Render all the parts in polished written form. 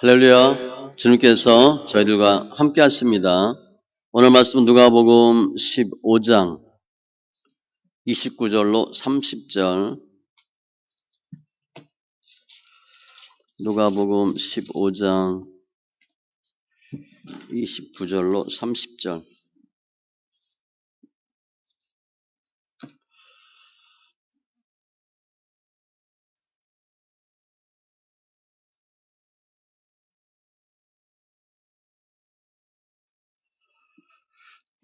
할렐루야. 주님께서 저희들과 함께 하십니다. 오늘 말씀은 누가복음 15장 29절로 30절. 누가복음 15장 29절로 30절.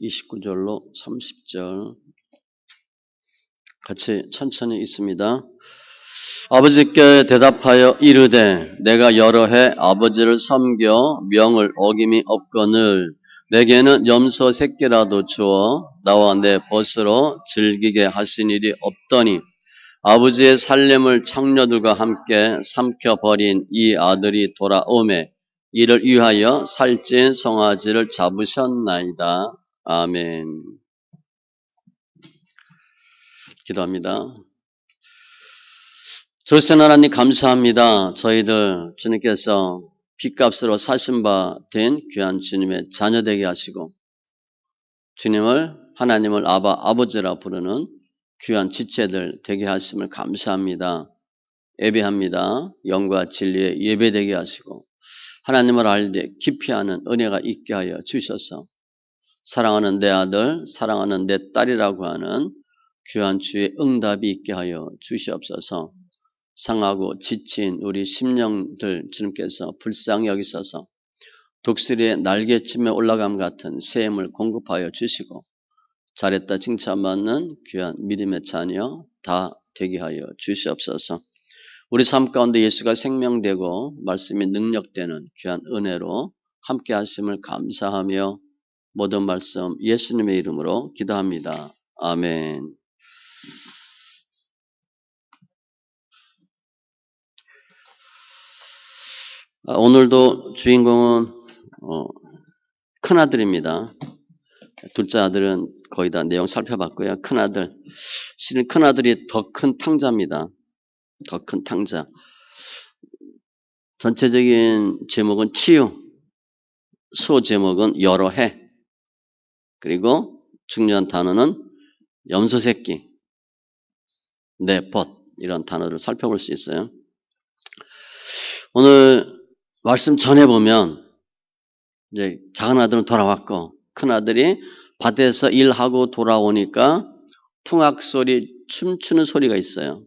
(29절로 30절) 같이 천천히 있습니다. 아버지께 대답하여 이르되 내가 여러 해 아버지를 섬겨 명을 어김이 없거늘 내게는 염소 새끼라도 주어 나와 내 벗으로 즐기게 하신 일이 없더니 아버지의 살렘을 창녀들과 함께 삼켜버린 이 아들이 돌아오매 이를 위하여 살찐 송아지를 잡으셨나이다. 아멘. 기도합니다. 좋으신 하나님 감사합니다. 저희들 주님께서 빚값으로 사신 바 된 귀한 주님의 자녀 되게 하시고 주님을 하나님을 아버지라 부르는 귀한 지체들 되게 하심을 감사합니다. 예배합니다. 영과 진리에 예배되게 하시고 하나님을 알되 깊이 아는 은혜가 있게 하여 주셔서 사랑하는 내 아들, 사랑하는 내 딸이라고 하는 귀한 주의 응답이 있게 하여 주시옵소서. 상하고 지친 우리 심령들 주님께서 불쌍히 여기셔서 독수리의 날개쯤에 올라감 같은 샘을 공급하여 주시고 잘했다 칭찬받는 귀한 믿음의 자녀 다 되게 하여 주시옵소서. 우리 삶 가운데 예수가 생명되고 말씀이 능력되는 귀한 은혜로 함께 하심을 감사하며 모든 말씀 예수님의 이름으로 기도합니다. 아멘. 오늘도 주인공은 큰아들입니다. 둘째 아들은 거의 다 내용 살펴봤고요. 큰아들. 실은 큰아들이 더 큰 탕자입니다. 더 큰 탕자. 전체적인 제목은 치유. 소 제목은 여러 해. 그리고 중요한 단어는 염소새끼, 내벗 이런 단어를 살펴볼 수 있어요. 오늘 말씀 전해보면 이제 작은 아들은 돌아왔고 큰 아들이 밭에서 일하고 돌아오니까 풍악 소리, 춤추는 소리가 있어요.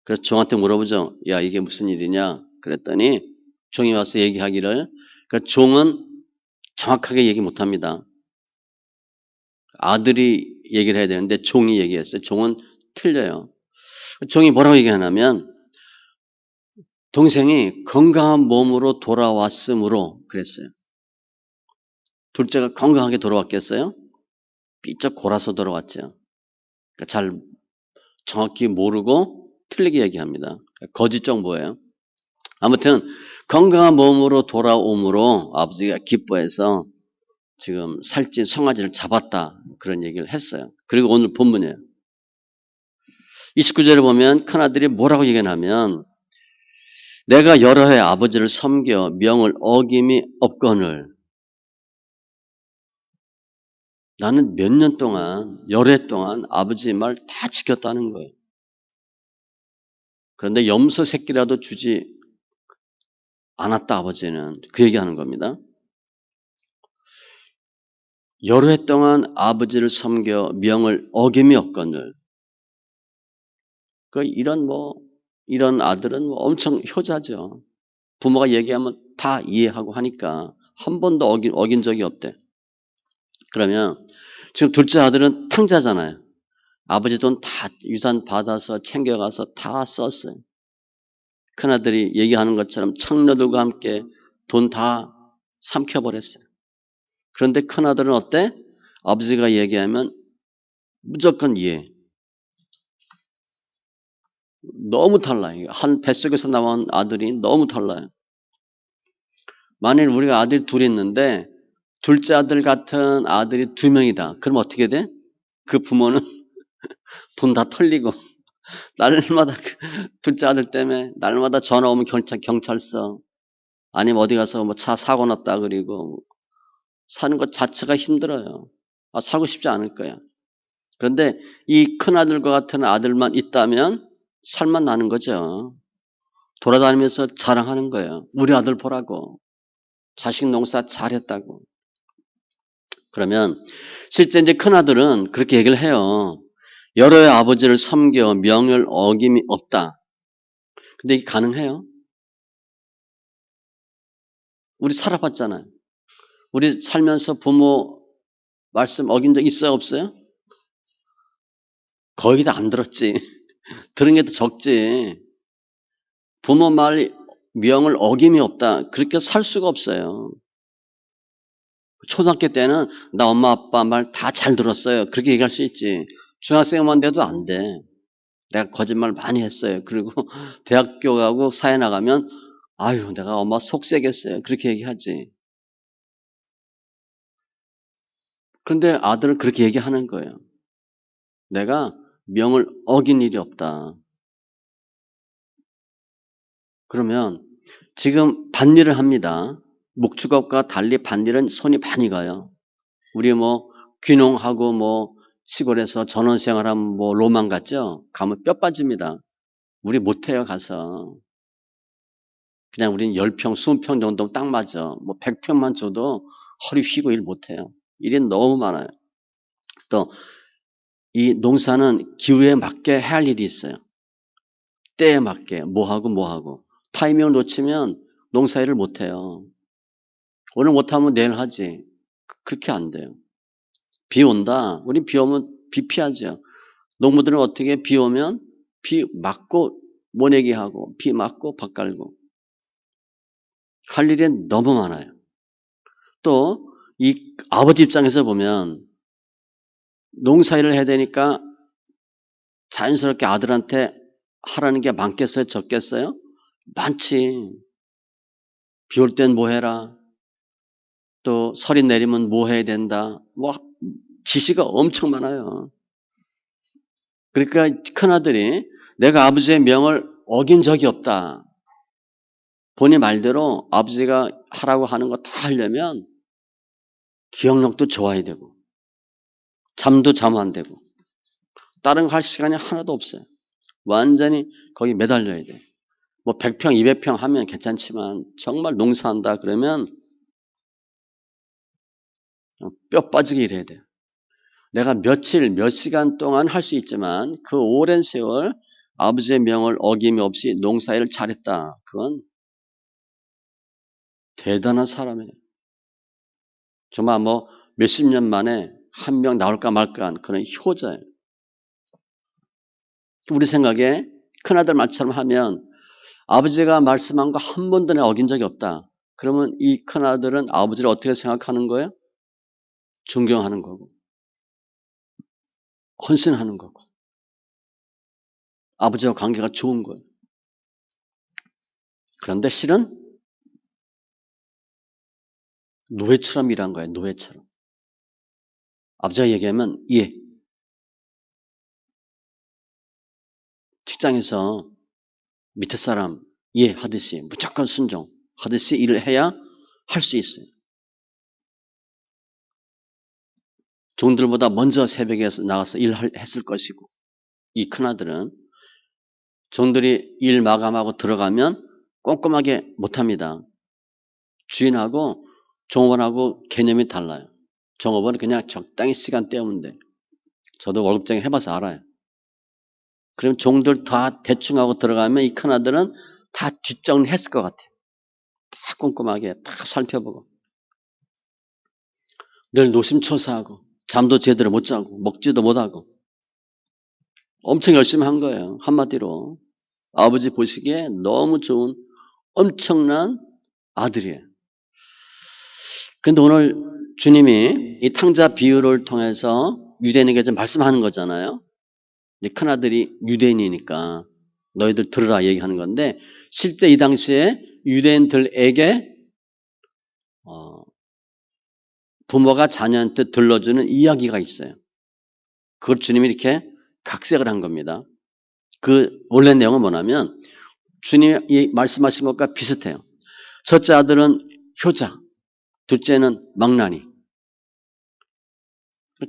그래서 종한테 물어보죠. 야, 이게 무슨 일이냐? 그랬더니 종이 와서 얘기하기를, 그러니까 종은 정확하게 얘기 못합니다. 아들이 얘기를 해야 되는데 종이 얘기했어요. 종은 틀려요. 종이 뭐라고 얘기하냐면 동생이 건강한 몸으로 돌아왔으므로 그랬어요. 둘째가 건강하게 돌아왔겠어요? 삐쩍 골아서 돌아왔죠. 그러니까 잘 정확히 모르고 틀리게 얘기합니다. 거짓 정보예요. 아무튼 건강한 몸으로 돌아오므로 아버지가 기뻐해서 지금 살찐 송아지를 잡았다 그런 얘기를 했어요. 그리고 오늘 본문이에요. 29절에 보면 큰아들이 뭐라고 얘기하냐면 내가 여러 해 아버지를 섬겨 명을 어김이 없거늘 나는 몇 년 동안 여러 해 동안 아버지의 말 다 지켰다는 거예요. 그런데 염소 새끼라도 주지 않았다 아버지는 그 얘기하는 겁니다. 여러 해 동안 아버지를 섬겨 명을 어김이 없거늘 이런 아들은 엄청 효자죠. 부모가 얘기하면 다 이해하고 하니까 한 번도 어긴 적이 없대. 그러면 지금 둘째 아들은 탕자잖아요. 아버지 돈 다 유산 받아서 챙겨가서 다 썼어요. 큰아들이 얘기하는 것처럼 창녀들과 함께 돈 다 삼켜버렸어요. 그런데 큰아들은 어때? 아버지가 얘기하면 무조건 이해. 너무 달라요. 한 뱃속에서 나온 아들이 너무 달라요. 만일 우리가 아들이 둘이 있는데 둘째 아들 같은 아들이 2명이다. 그럼 어떻게 돼? 그 부모는 돈 다 털리고 날마다 둘째 아들 때문에 날마다 전화 오면 경찰서 아니면 어디 가서 뭐 차 사고 났다 그리고 사는 것 자체가 힘들어요. 살고 싶지 않을 거야. 그런데 이 큰아들과 같은 아들만 있다면 살만 나는 거죠. 돌아다니면서 자랑하는 거예요. 우리 아들 보라고. 자식 농사 잘했다고. 그러면 실제 이제 큰아들은 그렇게 얘기를 해요. 여러의 아버지를 섬겨 명을 어김이 없다. 근데 이게 가능해요? 우리 살아봤잖아요. 우리 살면서 부모 말씀 어긴 적 있어요, 없어요? 거의 다 안 들었지. 들은 게 더 적지. 부모 말 명을 어김이 없다. 그렇게 살 수가 없어요. 초등학교 때는 나 엄마 아빠 말 다 잘 들었어요. 그렇게 얘기할 수 있지. 중학생만 돼도 안 돼. 내가 거짓말 많이 했어요. 그리고 대학교 가고 사회 나가면 아유 내가 엄마 속세겠어요. 그렇게 얘기하지. 그런데 아들은 그렇게 얘기하는 거예요. 내가 명을 어긴 일이 없다. 그러면 지금 밭일을 합니다. 목축업과 달리 밭일은 손이 많이 가요. 우리 뭐 귀농하고 뭐 시골에서 전원 생활하면 뭐 로망 같죠? 가면 뼈 빠집니다. 우리 못해요 가서. 그냥 우린 10평, 20평 정도면 딱 맞아. 뭐 100평만 줘도 허리 휘고 일 못해요. 일이 너무 많아요. 또 이 농사는 기후에 맞게 해야 할 일이 있어요. 때에 맞게 뭐하고 뭐하고. 타이밍을 놓치면 농사일을 못해요. 오늘 못하면 내일 하지. 그렇게 안 돼요. 비 온다. 우리 비 오면 비 피하죠. 농부들은 어떻게 비 오면 비 맞고 모내기 하고 비 맞고 밭 갈고 할 일이 너무 많아요. 또 이 아버지 입장에서 보면 농사일을 해야 되니까 자연스럽게 아들한테 하라는 게 많겠어요? 적겠어요? 많지. 비 올 땐 뭐 해라. 또 설이 내리면 뭐 해야 된다. 뭐 지시가 엄청 많아요. 그러니까 큰아들이 내가 아버지의 명을 어긴 적이 없다. 본인 말대로 아버지가 하라고 하는 거 다 하려면 기억력도 좋아야 되고 잠도 잠 안 되고 다른 거 할 시간이 하나도 없어요. 완전히 거기 매달려야 돼. 뭐 100평, 200평 하면 괜찮지만 정말 농사한다 그러면 뼈 빠지게 일해야 돼요. 내가 며칠, 몇 시간 동안 할 수 있지만 그 오랜 세월 아버지의 명을 어김이 없이 농사일을 잘했다. 그건 대단한 사람이에요. 정말 뭐 몇십 년 만에 한 명 나올까 말까 한 그런 효자예요. 우리 생각에 큰아들 말처럼 하면 아버지가 말씀한 거 한 번도 내가 어긴 적이 없다. 그러면 이 큰아들은 아버지를 어떻게 생각하는 거예요? 존경하는 거고 헌신하는 거고 아버지와 관계가 좋은 거예요. 그런데 실은 노예처럼 일한 거예요. 노예처럼. 아버지가 얘기하면 예. 직장에서 밑에 사람 예 하듯이 무조건 순종 하듯이 일을 해야 할 수 있어요. 종들보다 먼저 새벽에 나가서 일했을 것이고 이 큰아들은 종들이 일 마감하고 들어가면 꼼꼼하게 못합니다. 주인하고 종업원하고 개념이 달라요. 종업원은 그냥 적당히 시간 때우면 돼. 저도 월급쟁이 해봐서 알아요. 그럼 종들 다 대충 하고 들어가면 이 큰아들은 다 뒷정리했을 것 같아요. 다 꼼꼼하게 다 살펴보고 늘 노심초사하고 잠도 제대로 못 자고 먹지도 못하고 엄청 열심히 한 거예요. 한마디로 아버지 보시기에 너무 좋은 엄청난 아들이에요. 그런데 오늘 주님이 이 탕자 비유를 통해서 유대인에게 좀 말씀하는 거잖아요. 큰아들이 유대인이니까 너희들 들으라 얘기하는 건데 실제 이 당시에 유대인들에게 부모가 자녀한테 들려주는 이야기가 있어요. 그걸 주님이 이렇게 각색을 한 겁니다. 그 원래 내용은 뭐냐면 주님이 말씀하신 것과 비슷해요. 첫째 아들은 효자, 둘째는 망나니.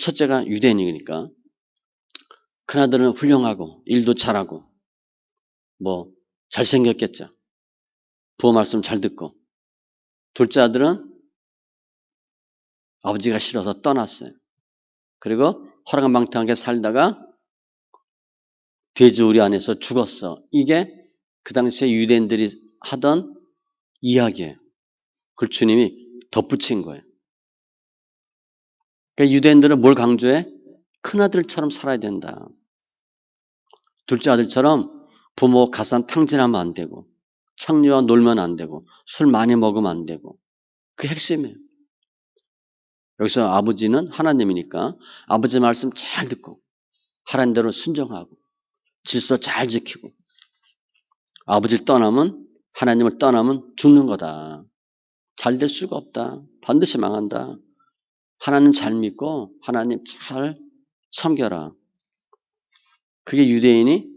첫째가 유대인이니까 큰아들은 훌륭하고 일도 잘하고 뭐 잘생겼겠죠. 부모 말씀 잘 듣고. 둘째 아들은 아버지가 싫어서 떠났어요. 그리고 허랑방탕하게 살다가 돼지우리 안에서 죽었어. 이게 그 당시에 유대인들이 하던 이야기예요. 그걸 주님이 덧붙인 거예요. 그러니까 유대인들은 뭘 강조해? 큰아들처럼 살아야 된다. 둘째 아들처럼 부모 가산 탕진하면 안 되고 창녀와 놀면 안 되고 술 많이 먹으면 안 되고 그게 핵심이에요. 여기서 아버지는 하나님이니까 아버지 말씀 잘 듣고 하라는 대로 순종하고 질서 잘 지키고 아버지를 떠나면 하나님을 떠나면 죽는 거다. 잘 될 수가 없다. 반드시 망한다. 하나님 잘 믿고 하나님 잘 섬겨라. 그게 유대인이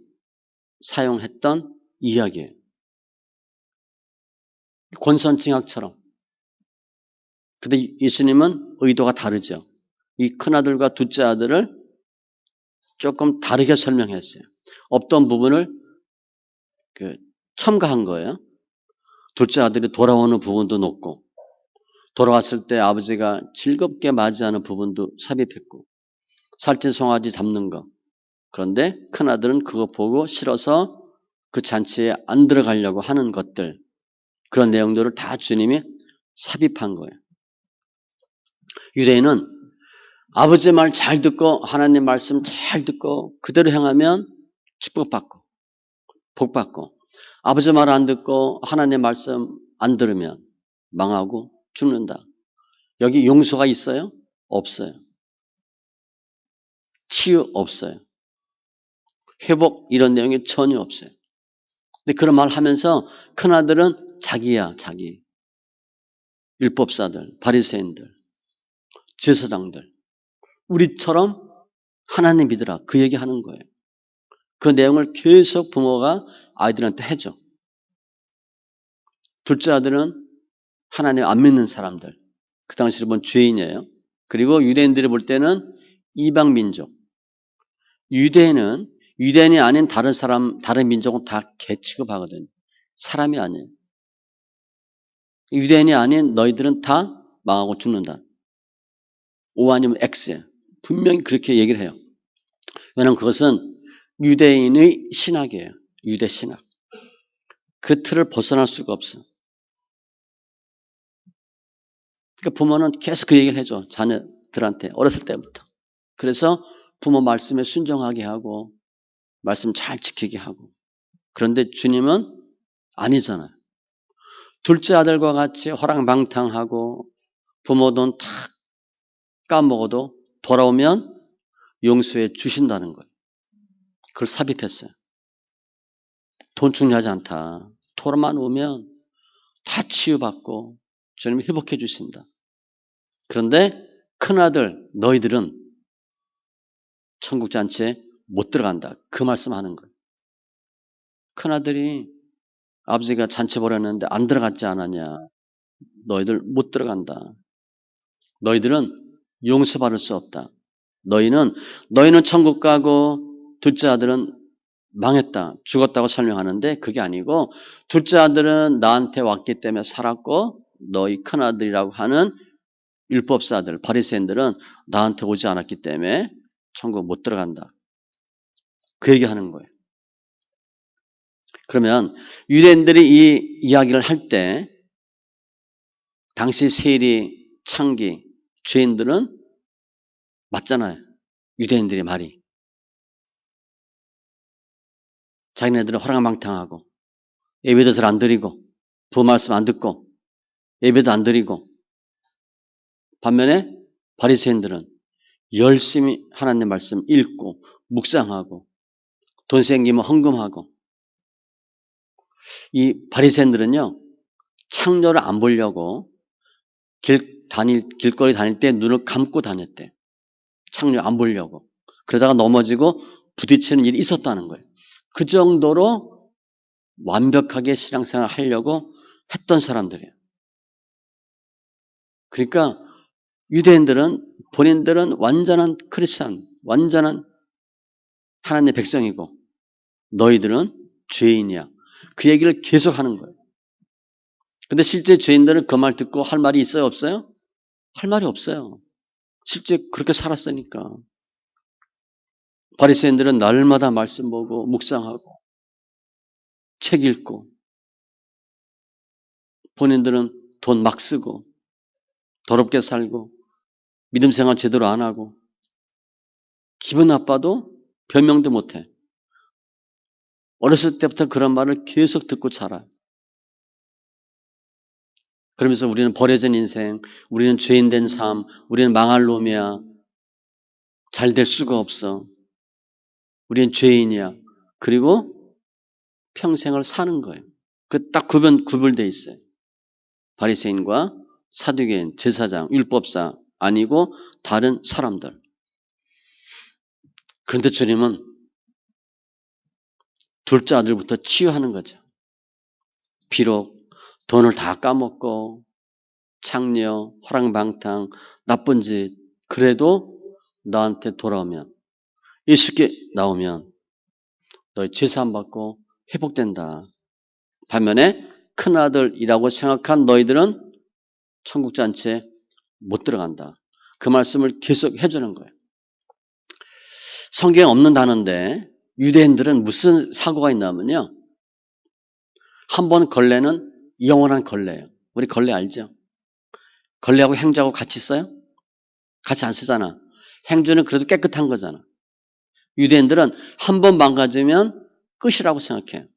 사용했던 이야기예요. 권선징악처럼. 근데 예수님은 의도가 다르죠. 이 큰아들과 둘째 아들을 조금 다르게 설명했어요. 없던 부분을 첨가한 거예요. 둘째 아들이 돌아오는 부분도 높고 돌아왔을 때 아버지가 즐겁게 맞이하는 부분도 삽입했고 살찐 송아지 잡는 거. 그런데 큰아들은 그거 보고 싫어서 그 잔치에 안 들어가려고 하는 것들 그런 내용들을 다 주님이 삽입한 거예요. 유대인은 아버지의 말 잘 듣고 하나님 말씀 잘 듣고 그대로 행하면 축복받고 복받고 아버지 말 안 듣고 하나님 말씀 안 들으면 망하고 죽는다. 여기 용서가 있어요? 없어요. 치유 없어요. 회복 이런 내용이 전혀 없어요. 근데 그런 말 하면서 큰아들은 자기야 자기. 율법사들, 바리새인들, 제사장들 우리처럼 하나님 믿으라 그 얘기하는 거예요. 그 내용을 계속 부모가 아이들한테 해줘. 둘째 아들은 하나님 안 믿는 사람들. 그 당시로 본 죄인이에요. 그리고 유대인들이 볼 때는 이방 민족. 유대인이 아닌 다른 사람, 다른 민족은 다 개 취급하거든요. 사람이 아니에요. 유대인이 아닌 너희들은 다 망하고 죽는다. O 아니면 X예요. 분명히 그렇게 얘기를 해요. 왜냐하면 그것은 유대인의 신학이에요. 유대 신학. 그 틀을 벗어날 수가 없어. 그러니까 부모는 계속 그 얘기를 해줘. 자녀들한테 어렸을 때부터. 그래서 부모 말씀에 순종하게 하고 말씀 잘 지키게 하고. 그런데 주님은 아니잖아요. 둘째 아들과 같이 호랑방탕하고 부모 돈 다 까먹어도 돌아오면 용서해 주신다는 거예요. 그걸 삽입했어요. 돈 중요하지 않다. 돌아만 오면 다 치유받고 주님이 회복해 주신다. 그런데 큰아들 너희들은 천국 잔치에 못 들어간다. 그 말씀하는 거예요. 큰아들이 아버지가 잔치 벌였는데 안 들어갔지 않았냐. 너희들 못 들어간다. 너희들은 용서받을 수 없다. 너희는 천국 가고 둘째 아들은 망했다. 죽었다고 설명하는데 그게 아니고 둘째 아들은 나한테 왔기 때문에 살았고 너희 큰아들이라고 하는 율법사들, 바리새인들은 나한테 오지 않았기 때문에 천국 못 들어간다. 그 얘기하는 거예요. 그러면 유대인들이 이 이야기를 할 때 당시 세리, 창기, 죄인들은 맞잖아요. 유대인들의 말이. 자기네들은 허랑방탕하고 예배도 잘 안 드리고 부모 말씀 안 듣고 예배도 안 드리고 반면에 바리새인들은 열심히 하나님 말씀 읽고 묵상하고 돈 생기면 헌금하고 이 바리새인들은요 창녀를 안 보려고 길거리 다닐 때 눈을 감고 다녔대. 창녀 안 보려고. 그러다가 넘어지고 부딪히는 일이 있었다는 거예요. 그 정도로 완벽하게 신앙생활 하려고 했던 사람들이에요. 그러니까 유대인들은 본인들은 완전한 크리스찬, 완전한 하나님의 백성이고 너희들은 죄인이야. 그 얘기를 계속 하는 거예요. 근데 실제 죄인들은 그 말 듣고 할 말이 있어요? 없어요? 할 말이 없어요. 실제 그렇게 살았으니까. 바리새인들은 날마다 말씀 보고 묵상하고 책 읽고 본인들은 돈 막 쓰고 더럽게 살고 믿음 생활 제대로 안 하고 기분 나빠도 변명도 못해. 어렸을 때부터 그런 말을 계속 듣고 자라요. 그러면서 우리는 버려진 인생, 우리는 죄인 된 삶, 우리는 망할 놈이야. 잘 될 수가 없어. 우리는 죄인이야. 그리고 평생을 사는 거예요. 그 딱 구별돼 있어요. 바리새인과 사두개인, 제사장, 율법사 아니고 다른 사람들. 그런데 주님은 둘째 아들부터 치유하는 거죠. 비록 돈을 다 까먹고 창녀, 호랑방탕, 나쁜 짓 그래도 나한테 돌아오면 예수께 나오면 너희 제사함 받고 회복된다. 반면에 큰아들이라고 생각한 너희들은 천국 잔치에 못 들어간다. 그 말씀을 계속 해주는 거예요. 성경에 없는 단어인데 유대인들은 무슨 사고가 있냐면요. 한 번 걸레는 영원한 걸레예요. 우리 걸레 알죠? 걸레하고 행주하고 같이 써요? 같이 안 쓰잖아. 행주는 그래도 깨끗한 거잖아. 유대인들은 한 번 망가지면 끝이라고 생각해요.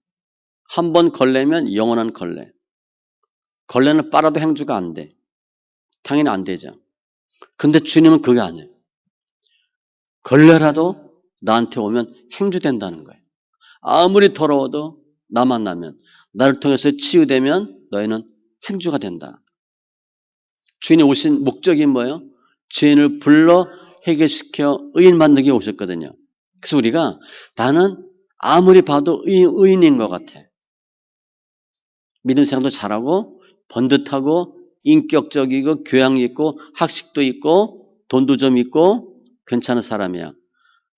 한 번 걸레면 영원한 걸레. 걸레는 빨아도 행주가 안 돼. 당연히 안 되죠. 근데 주님은 그게 아니에요. 걸레라도 나한테 오면 행주된다는 거예요. 아무리 더러워도 나 만나면 나를 통해서 치유되면 너희는 행주가 된다. 주인이 오신 목적이 뭐예요? 죄인을 불러 해결시켜 의인 만들기 오셨거든요. 그래서 우리가 나는 아무리 봐도 의인인 것 같아. 믿음 생활도 잘하고 번듯하고 인격적이고 교양 있고 학식도 있고 돈도 좀 있고 괜찮은 사람이야.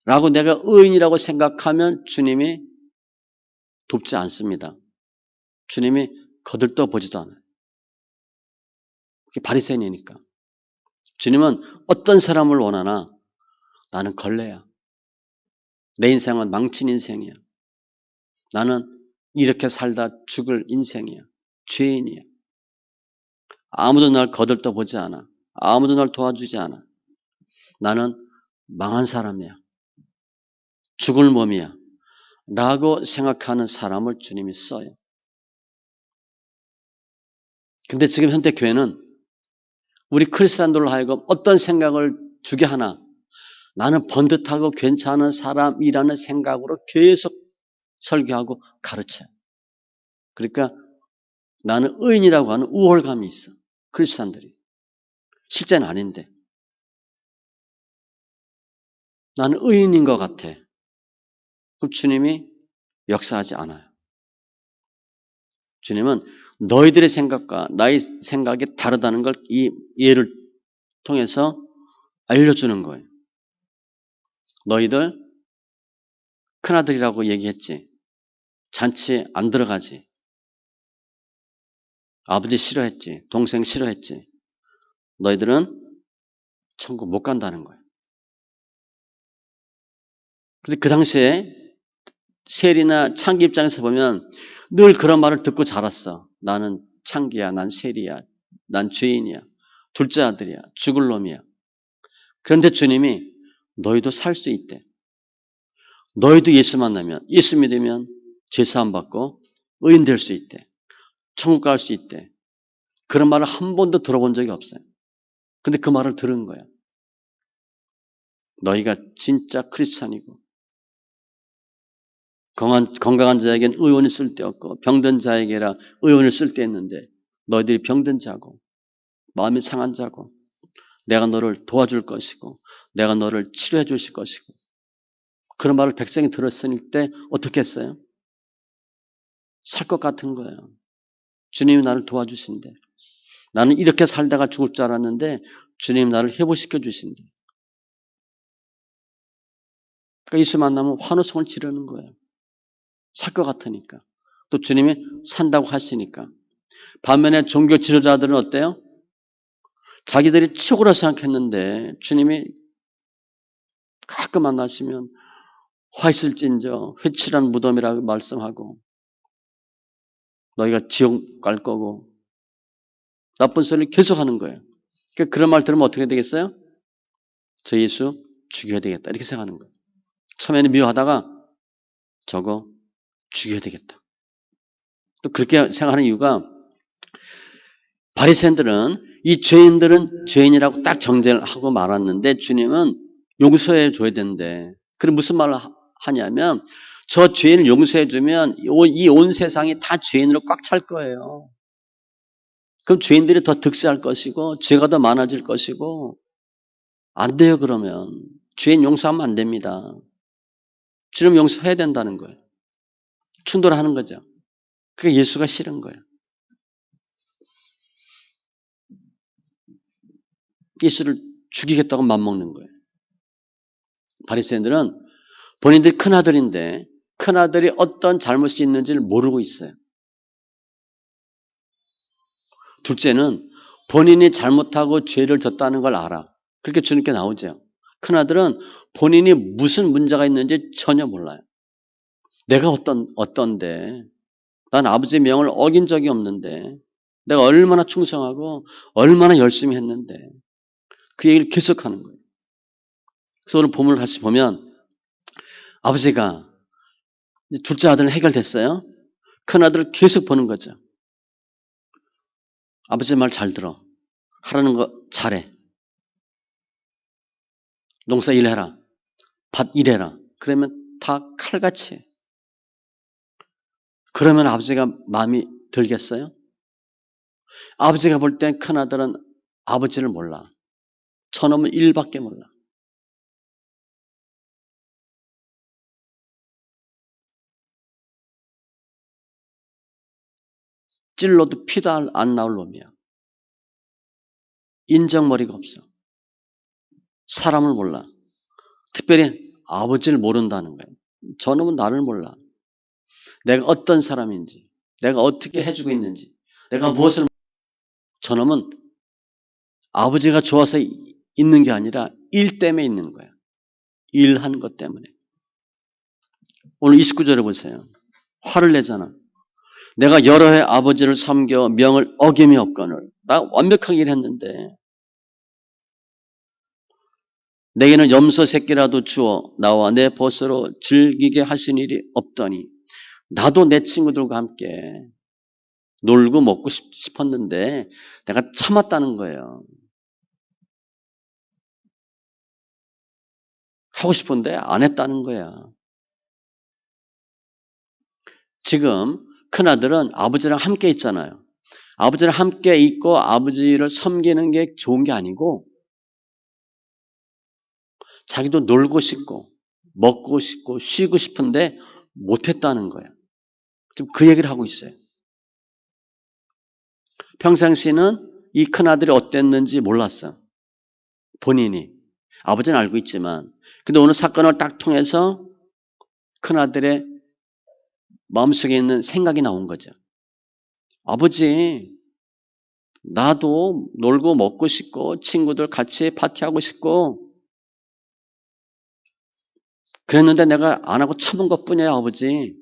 라고 내가 의인이라고 생각하면 주님이 돕지 않습니다. 주님이 거들떠 보지도 않아요. 그게 바리새인이니까. 주님은 어떤 사람을 원하나 나는 걸레야. 내 인생은 망친 인생이야. 나는 이렇게 살다 죽을 인생이야. 죄인이야. 아무도 날 거들떠 보지 않아. 아무도 날 도와주지 않아. 나는 망한 사람이야. 죽을 몸이야. 라고 생각하는 사람을 주님이 써요. 근데 지금 현대 교회는 우리 크리스찬들로 하여금 어떤 생각을 주게 하나? 나는 번듯하고 괜찮은 사람이라는 생각으로 계속 설교하고 가르쳐요. 그러니까 나는 의인이라고 하는 우월감이 있어. 크리스찬들이. 실제는 아닌데. 나는 의인인 것 같아. 그럼 주님이 역사하지 않아요. 주님은 너희들의 생각과 나의 생각이 다르다는 걸 이 예를 통해서 알려주는 거예요. 너희들 큰아들이라고 얘기했지. 잔치에 안 들어가지. 아버지 싫어했지. 동생 싫어했지. 너희들은 천국 못 간다는 거예요. 근데 그 당시에 세리나 창기 입장에서 보면 늘 그런 말을 듣고 자랐어. 나는 창기야, 난 세리야, 난 죄인이야, 둘째 아들이야, 죽을 놈이야. 그런데 주님이 너희도 살 수 있대. 너희도 예수 만나면, 예수 믿으면 죄사함 받고 의인 될 수 있대. 천국 갈 수 있대. 그런 말을 한 번도 들어본 적이 없어요. 근데 그 말을 들은 거야. 너희가 진짜 크리스찬이고 건강한 자에겐 의원이 쓸데없고 병든 자에게라 의원을 쓸데있는데 너희들이 병든 자고 마음이 상한 자고 내가 너를 도와줄 것이고 내가 너를 치료해 주실 것이고 그런 말을 백성이 들었을 때 어떻게 했어요? 살 것 같은 거예요. 주님이 나를 도와주신대. 나는 이렇게 살다가 죽을 줄 알았는데 주님 나를 회복시켜 주신대. 그러니까 예수 만나면 환호성을 지르는 거예요. 살 것 같으니까. 또 주님이 산다고 하시니까. 반면에 종교 지도자들은 어때요? 자기들이 최고라 생각했는데 주님이 가끔 만나시면 화 있을진저 회칠한 무덤이라고 말씀하고 너희가 지옥 갈 거고 나쁜 소리를 계속하는 거예요. 그러니까 그런 말 들으면 어떻게 되겠어요? 저 예수 죽여야 되겠다 이렇게 생각하는 거예요. 처음에는 미워하다가 저거 죽여야 되겠다. 또 그렇게 생각하는 이유가 바리새인들은 이 죄인들은 죄인이라고 딱 정죄를 하고 말았는데 주님은 용서해 줘야 되는데 그럼 무슨 말을 하냐면 저 죄인을 용서해 주면 이 온 세상이 다 죄인으로 꽉 찰 거예요. 그럼 죄인들이 더 득세할 것이고 죄가 더 많아질 것이고 안 돼요. 그러면 죄인 용서하면 안 됩니다. 주님 용서해야 된다는 거예요. 충돌하는 거죠. 그게 예수가 싫은 거예요. 예수를 죽이겠다고 맘먹는 거예요. 바리새인들은 본인들이 큰아들인데 큰아들이 어떤 잘못이 있는지를 모르고 있어요. 둘째는 본인이 잘못하고 죄를 졌다는 걸 알아. 그렇게 주님께 나오죠. 큰아들은 본인이 무슨 문제가 있는지 전혀 몰라요. 내가 어떤데 난 아버지의 명을 어긴 적이 없는데 내가 얼마나 충성하고 얼마나 열심히 했는데 그 얘기를 계속하는 거예요. 그래서 오늘 본문을 같이 보면 아버지가 둘째 아들은 해결됐어요. 큰아들을 계속 보는 거죠. 아버지 말 잘 들어. 하라는 거 잘해. 농사 일해라. 밭 일해라. 그러면 다 칼같이 해. 그러면 아버지가 마음이 들겠어요? 아버지가 볼 땐 큰아들은 아버지를 몰라. 저놈은 일밖에 몰라. 찔러도 피도 안 나올 놈이야. 인정머리가 없어. 사람을 몰라. 특별히 아버지를 모른다는 거예요. 저놈은 나를 몰라. 내가 어떤 사람인지, 내가 어떻게 해주고 있는지, 내가 무엇을 저놈은 아버지가 좋아서 있는 게 아니라 일 때문에 있는 거야. 일하는 것 때문에. 오늘 29절에 보세요. 화를 내잖아. 내가 여러 해 아버지를 섬겨 명을 어김이 없거늘. 나 완벽하게 일했는데 내게는 염소 새끼라도 주어 나와 내 벗으로 즐기게 하신 일이 없더니 나도 내 친구들과 함께 놀고 먹고 싶었는데 내가 참았다는 거예요. 하고 싶은데 안 했다는 거야. 지금 큰아들은 아버지랑 함께 있잖아요. 아버지랑 함께 있고 아버지를 섬기는 게 좋은 게 아니고 자기도 놀고 싶고 먹고 싶고 쉬고 싶은데 못했다는 거예요. 지금 그 얘기를 하고 있어요. 평상시는 이 큰아들이 어땠는지 몰랐어. 본인이. 아버지는 알고 있지만. 근데 오늘 사건을 딱 통해서 큰아들의 마음속에 있는 생각이 나온 거죠. 아버지, 나도 놀고 먹고 싶고 친구들 같이 파티하고 싶고 그랬는데 내가 안 하고 참은 것뿐이에요, 아버지.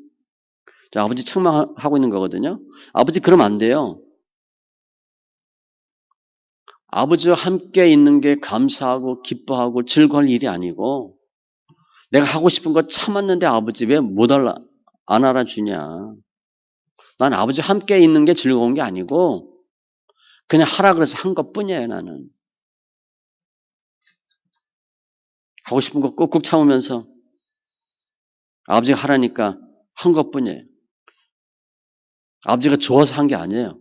자, 아버지 책망하고 있는 거거든요. 아버지 그러면 안 돼요. 아버지와 함께 있는 게 감사하고 기뻐하고 즐거울 일이 아니고 내가 하고 싶은 거 참았는데 아버지 왜 안 알아주냐. 난 아버지 함께 있는 게 즐거운 게 아니고 그냥 하라 그래서 한 것뿐이에요. 나는. 하고 싶은 거 꾹꾹 참으면서 아버지가 하라니까 한 것뿐이에요. 아버지가 좋아서 한 게 아니에요.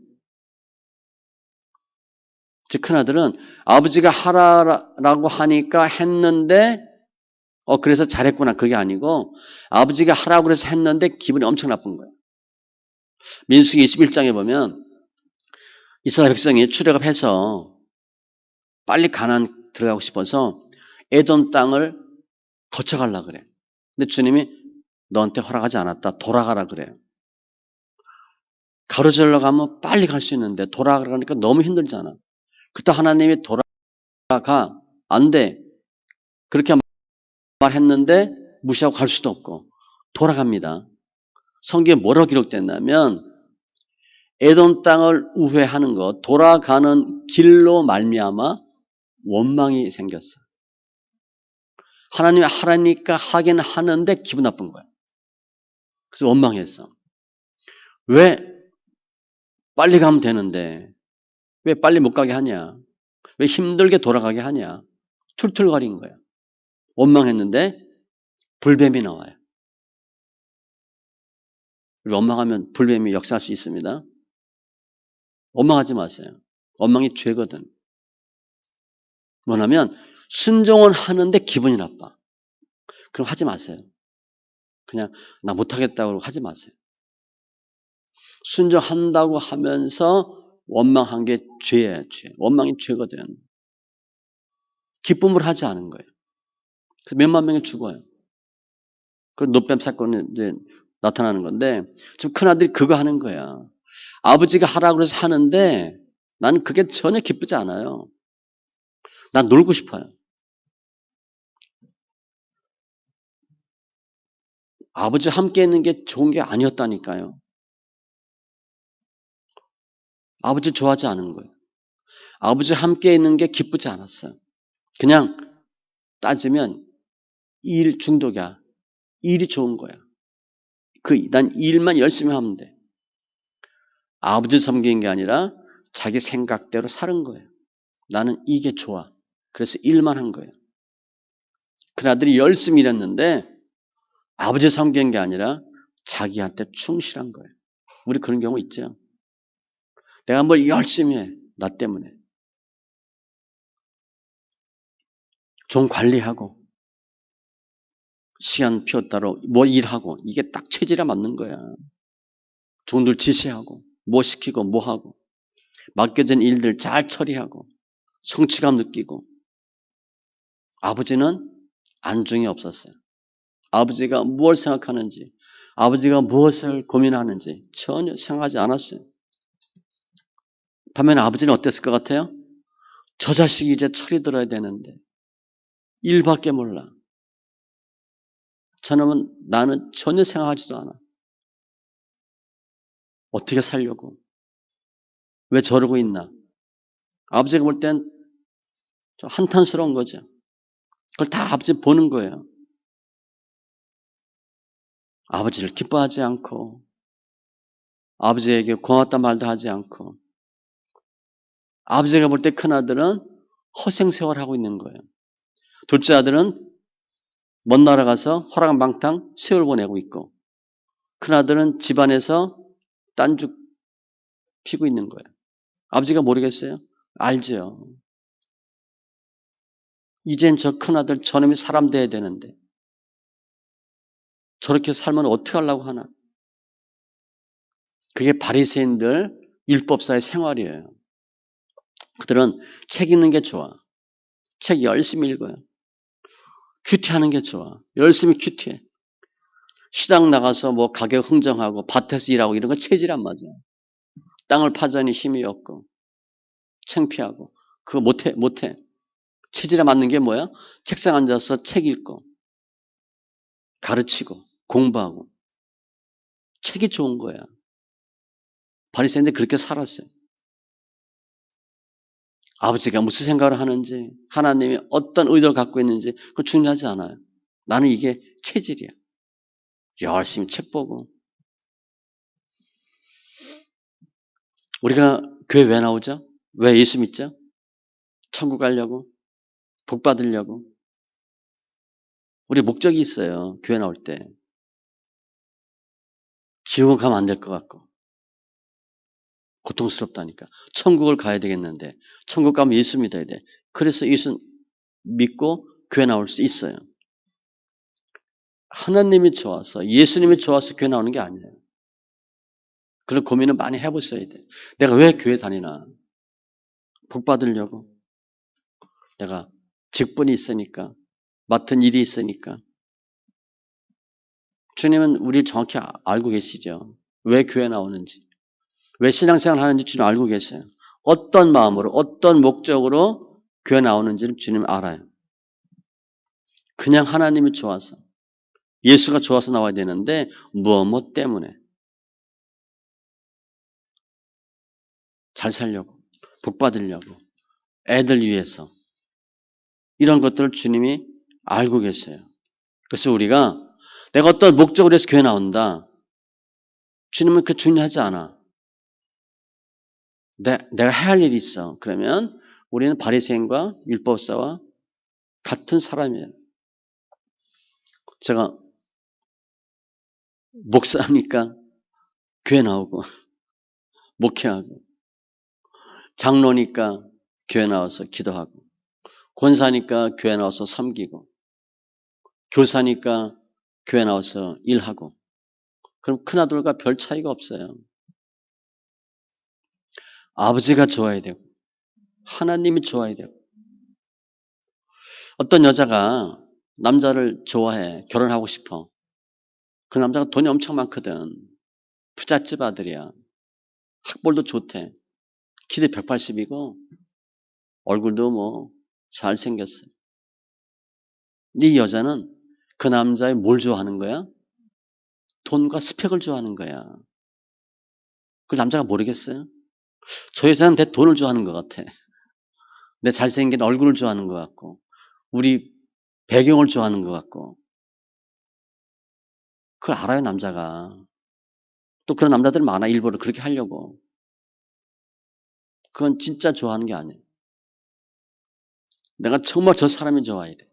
즉 큰아들은 아버지가 하라라고 하니까 했는데 그래서 잘했구나 그게 아니고 아버지가 하라고 그래서 했는데 기분이 엄청 나쁜 거예요. 민수기 21장에 보면 이스라엘 백성이 출애굽해서 빨리 가나안 들어가고 싶어서 에돔 땅을 거쳐가려고 그래. 근데 주님이 너한테 허락하지 않았다. 돌아가라 그래요. 가로질러 가면 빨리 갈 수 있는데 돌아가니까 너무 힘들잖아. 그때 하나님이 돌아가 안 돼. 그렇게 말했는데 무시하고 갈 수도 없고 돌아갑니다. 성경에 뭐라고 기록됐냐면 에돔 땅을 우회하는 것, 돌아가는 길로 말미암아 원망이 생겼어. 하나님이 하라니까 하긴 하는데 기분 나쁜 거야. 그래서 원망했어. 왜 빨리 가면 되는데 왜 빨리 못 가게 하냐? 왜 힘들게 돌아가게 하냐? 툴툴거린 거야. 원망했는데 불뱀이 나와요. 원망하면 불뱀이 역사할 수 있습니다. 원망하지 마세요. 원망이 죄거든. 뭐냐면 순종은 하는데 기분이 나빠. 그럼 하지 마세요. 그냥 나 못하겠다고 하지 마세요. 순종한다고 하면서 원망한 게 죄예요. 죄. 원망이 죄거든. 기쁨을 하지 않은 거예요. 그래서 몇만 명이 죽어요. 그 노뱀 사건이 이제 나타나는 건데 지금 큰아들이 그거 하는 거야. 아버지가 하라고 해서 하는데 나는 그게 전혀 기쁘지 않아요. 난 놀고 싶어요. 아버지 함께 있는 게 좋은 게 아니었다니까요. 아버지 좋아하지 않은 거예요. 아버지 함께 있는 게 기쁘지 않았어요. 그냥 따지면 일 중독이야. 일이 좋은 거야. 난 일만 열심히 하면 돼. 아버지 섬기는 게 아니라 자기 생각대로 사는 거예요. 나는 이게 좋아. 그래서 일만 한 거예요. 그나들이 열심히 일했는데 아버지 섬기는 게 아니라 자기한테 충실한 거예요. 우리 그런 경우 있죠. 내가 뭘 열심히 해. 나 때문에. 좀 관리하고 시간표 따로 뭐 일하고 이게 딱 체질에 맞는 거야. 종들 지시하고 뭐 시키고 뭐 하고 맡겨진 일들 잘 처리하고 성취감 느끼고 아버지는 안중이 없었어요. 아버지가 무엇을 생각하는지 아버지가 무엇을 고민하는지 전혀 생각하지 않았어요. 반면에 아버지는 어땠을 것 같아요? 저 자식이 이제 철이 들어야 되는데 일밖에 몰라. 저놈은 나는 전혀 생각하지도 않아. 어떻게 살려고? 왜 저러고 있나? 아버지가 볼 땐 좀 한탄스러운 거죠. 그걸 다 아버지 보는 거예요. 아버지를 기뻐하지 않고 아버지에게 고맙다 말도 하지 않고 아버지가 볼 때 큰아들은 허생세월하고 있는 거예요. 둘째 아들은 먼 나라 가서 호랑방탕 세월 보내고 있고 큰아들은 집안에서 딴죽 피고 있는 거예요. 아버지가 모르겠어요? 알죠. 이젠 저 큰아들 저놈이 사람 돼야 되는데 저렇게 살면 어떻게 하려고 하나. 그게 바리새인들 율법사의 생활이에요. 그들은 책 읽는 게 좋아. 책 열심히 읽어요. 큐티하는 게 좋아. 열심히 큐티해. 시장 나가서 뭐 가격 흥정하고 밭에서 일하고 이런 거 체질 안 맞아. 땅을 파자니 힘이 없고 창피하고 그거 못해. 체질에 맞는 게 뭐야? 책상 앉아서 책 읽고 가르치고 공부하고 책이 좋은 거야. 바리새인들 그렇게 살았어요. 아버지가 무슨 생각을 하는지 하나님이 어떤 의도를 갖고 있는지 그건 중요하지 않아요. 나는 이게 체질이야. 열심히 책 보고. 우리가 교회 왜 나오죠? 왜 예수 믿죠? 천국 가려고? 복 받으려고? 우리 목적이 있어요. 교회 나올 때. 지옥은 가면 안 될 것 같고. 고통스럽다니까. 천국을 가야 되겠는데. 천국 가면 예수 믿어야 돼. 그래서 예수 믿고 교회 나올 수 있어요. 하나님이 좋아서 예수님이 좋아서 교회 나오는 게 아니에요. 그런 고민을 많이 해보셔야 돼. 내가 왜 교회 다니나? 복 받으려고. 내가 직분이 있으니까. 맡은 일이 있으니까. 주님은 우리를 정확히 알고 계시죠. 왜 교회 나오는지. 왜 신앙생활 하는지 주님 알고 계세요. 어떤 마음으로, 어떤 목적으로 교회 나오는지를 주님 알아요. 그냥 하나님이 좋아서, 예수가 좋아서 나와야 되는데 무엇 때문에 잘 살려고, 복 받으려고, 애들 위해서 이런 것들을 주님이 알고 계세요. 그래서 우리가 내가 어떤 목적으로 해서 교회 나온다. 주님은 그 중요하지 않아. 내가 해야 할 일이 있어. 그러면 우리는 바리새인과 율법사와 같은 사람이에요. 제가 목사니까 교회 나오고 목회하고 장로니까 교회 나와서 기도하고 권사니까 교회 나와서 섬기고 교사니까 교회 나와서 일하고 그럼 큰아들과 별 차이가 없어요. 아버지가 좋아야 되고 하나님이 좋아야 되고 어떤 여자가 남자를 좋아해 결혼하고 싶어. 그 남자가 돈이 엄청 많거든. 부잣집 아들이야. 학벌도 좋대. 키도 180이고 얼굴도 뭐 잘생겼어. 이 여자는 그 남자의 뭘 좋아하는 거야? 돈과 스펙을 좋아하는 거야. 그 남자가 모르겠어요? 저 여자는 내 돈을 좋아하는 것 같아. 내 잘생긴 얼굴을 좋아하는 것 같고 우리 배경을 좋아하는 것 같고 그걸 알아요 남자가. 또 그런 남자들 많아 일부러 그렇게 하려고. 그건 진짜 좋아하는 게 아니에요. 내가 정말 저 사람이 좋아야 돼.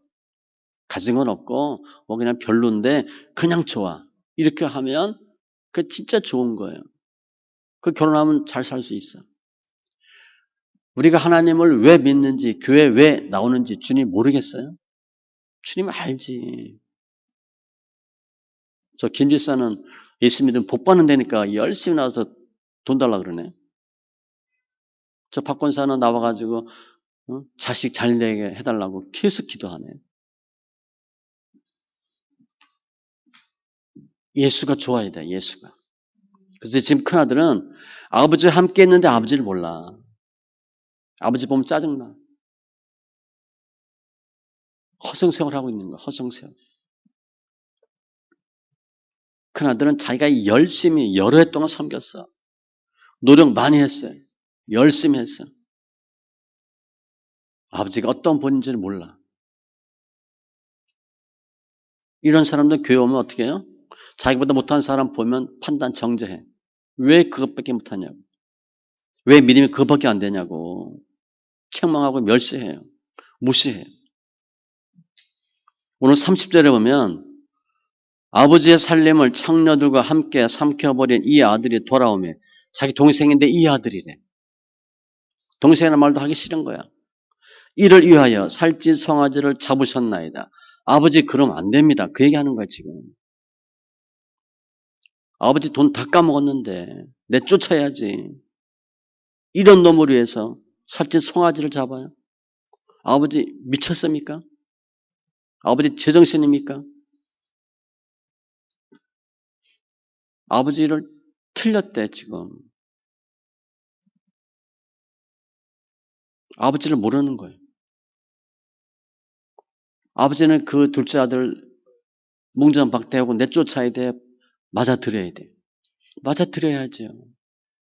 가진 건 없고 뭐 그냥 별론데 그냥 좋아. 이렇게 하면 그 진짜 좋은 거예요. 그 결혼하면 잘 살 수 있어. 우리가 하나님을 왜 믿는지 교회 왜 나오는지 주님 모르겠어요? 주님 알지. 저 김지사는 예수 믿으면 복 받는 데니까 열심히 나와서 돈 달라 그러네. 저 박권사는 나와가지고 자식 잘 되게 해달라고 계속 기도하네. 예수가 좋아야 돼. 예수가. 그래서 지금 큰아들은 아버지와 함께 했는데 아버지를 몰라. 아버지 보면 짜증나. 허송세월하고 있는 거야. 허송세월. 큰아들은 자기가 열심히 여러 해 동안 섬겼어. 노력 많이 했어요. 열심히 했어. 아버지가 어떤 분인지를 몰라. 이런 사람들 교회 오면 어떻게 해요? 자기보다 못한 사람 보면 판단 정죄해. 왜 그것밖에 못하냐고. 왜 믿음이 그것밖에 안 되냐고. 책망하고 멸시해요. 무시해요. 오늘 30절에 보면 아버지의 살림을 창녀들과 함께 삼켜버린 이 아들이 돌아오며 자기 동생인데 이 아들이래. 동생이라는 말도 하기 싫은 거야. 이를 위하여 살찐 송아지를 잡으셨나이다. 아버지 그러면 안 됩니다. 그 얘기하는 거야 지금. 아버지 돈 다 까먹었는데 내쫓아야지. 이런 놈을 위해서 살찐 송아지를 잡아요. 아버지 미쳤습니까? 아버지 제정신입니까? 아버지를 틀렸대 지금. 아버지를 모르는 거예요. 아버지는 그 둘째 아들 몽전박대하고 내쫓아야 돼. 맞아들여야 돼. 맞아들여야죠.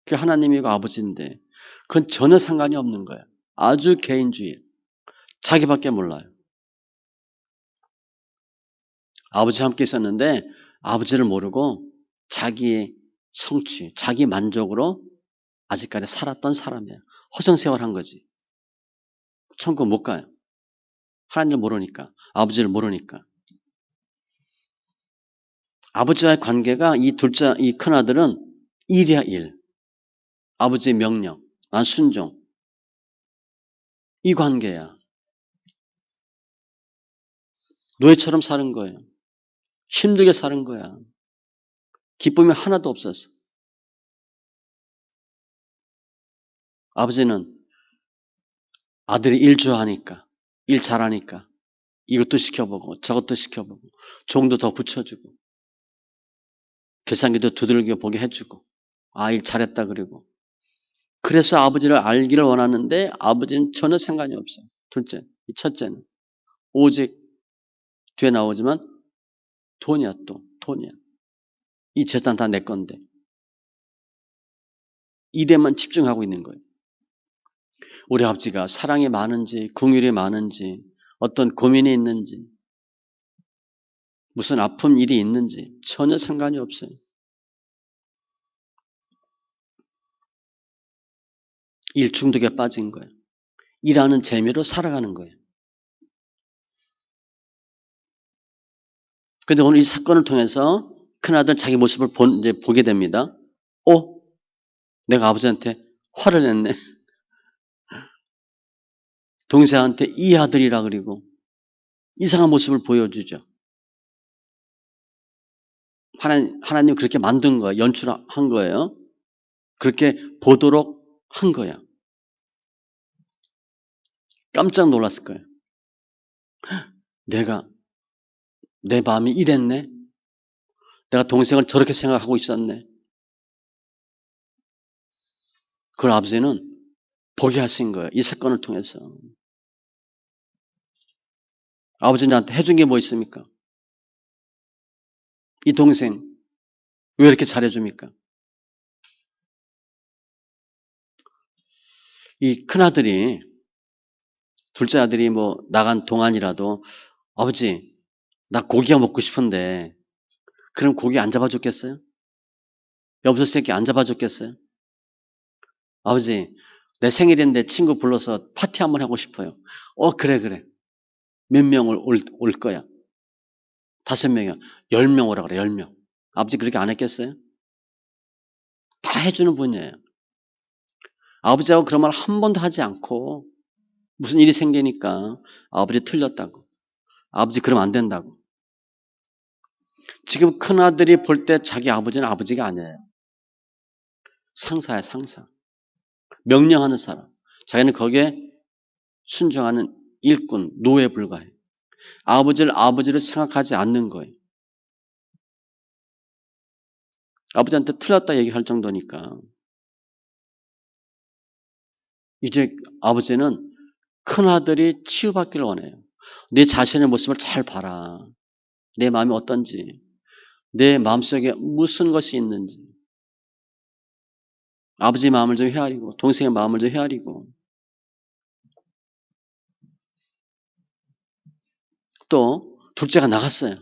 그게 하나님이고 아버지인데 그건 전혀 상관이 없는 거예요. 아주 개인주의. 자기밖에 몰라요. 아버지와 함께 있었는데 아버지를 모르고 자기의 성취, 자기 만족으로 아직까지 살았던 사람이에요. 허송세월한 거지. 천국 못 가요. 하나님을 모르니까. 아버지를 모르니까. 아버지와의 관계가 이 큰아들은 일이야 일. 아버지의 명령. 난 순종. 이 관계야. 노예처럼 사는 거예요. 힘들게 사는 거야. 기쁨이 하나도 없었어. 아버지는 아들이 일 좋아하니까, 일 잘하니까 이것도 시켜보고 저것도 시켜보고 종도 더 붙여주고 계산기도 두들겨 보게 해주고 일 잘했다 그리고 그래서 아버지를 알기를 원하는데 아버지는 전혀 상관이 없어요. 둘째, 첫째는 오직 뒤에 나오지만 돈이야 또 돈이야. 이 재산 다 내 건데 일에만 집중하고 있는 거예요. 우리 아버지가 사랑이 많은지 긍휼이 많은지 어떤 고민이 있는지 무슨 아픈 일이 있는지 전혀 상관이 없어요. 일 중독에 빠진 거예요. 일하는 재미로 살아가는 거예요. 그런데 오늘 이 사건을 통해서 큰아들 자기 모습을 이제 보게 됩니다. 내가 아버지한테 화를 냈네. 동생한테 이 아들이라 그리고 이상한 모습을 보여주죠. 하나님 그렇게 만든 거예요. 연출한 거예요. 그렇게 보도록 한 거야. 깜짝 놀랐을 거예요. 내 마음이 이랬네. 내가 동생을 저렇게 생각하고 있었네. 그걸 아버지는 보게 하신 거예요. 이 사건을 통해서. 아버지는 나한테 해준 게 뭐 있습니까? 이 동생 왜 이렇게 잘해줍니까? 이 큰아들이 둘째 아들이 뭐 나간 동안이라도 아버지 나 고기가 먹고 싶은데 그럼 고기 안 잡아줬겠어요? 엽서 새끼 안 잡아줬겠어요? 아버지 내 생일인데 친구 불러서 파티 한번 하고 싶어요. 그래. 몇 명을 올 거야? 5명이야. 10명 오라 그래 10명. 아버지 그렇게 안 했겠어요? 다 해주는 분이에요. 아버지하고 그런 말 한 번도 하지 않고 무슨 일이 생기니까 아버지 틀렸다고. 아버지 그러면 안 된다고. 지금 큰아들이 볼 때 자기 아버지는 아버지가 아니에요. 상사야 상사. 명령하는 사람. 자기는 거기에 순종하는 일꾼, 노예에 불과해. 아버지를 생각하지 않는 거예요. 아버지한테 틀렸다 얘기할 정도니까. 이제 아버지는 큰아들이 치유받기를 원해요. 내 자신의 모습을 잘 봐라. 내 마음이 어떤지. 내 마음속에 무슨 것이 있는지. 아버지 마음을 좀 헤아리고 동생의 마음을 좀 헤아리고 또 둘째가 나갔어요.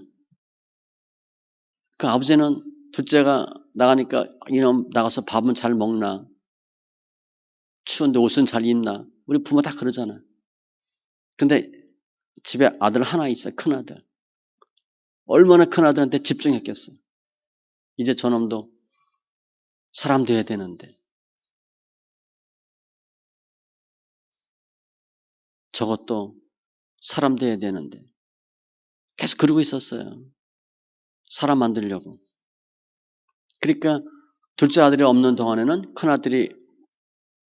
그 아버지는 둘째가 나가니까 이놈 나가서 밥은 잘 먹나? 추운데 옷은 잘 입나? 우리 부모 다 그러잖아요. 근데 집에 아들 하나 있어요. 큰아들. 얼마나 큰아들한테 집중했겠어요. 이제 저놈도 사람 돼야 되는데 저것도 사람 돼야 되는데 계속 그러고 있었어요. 사람 만들려고. 그러니까 둘째 아들이 없는 동안에는 큰아들이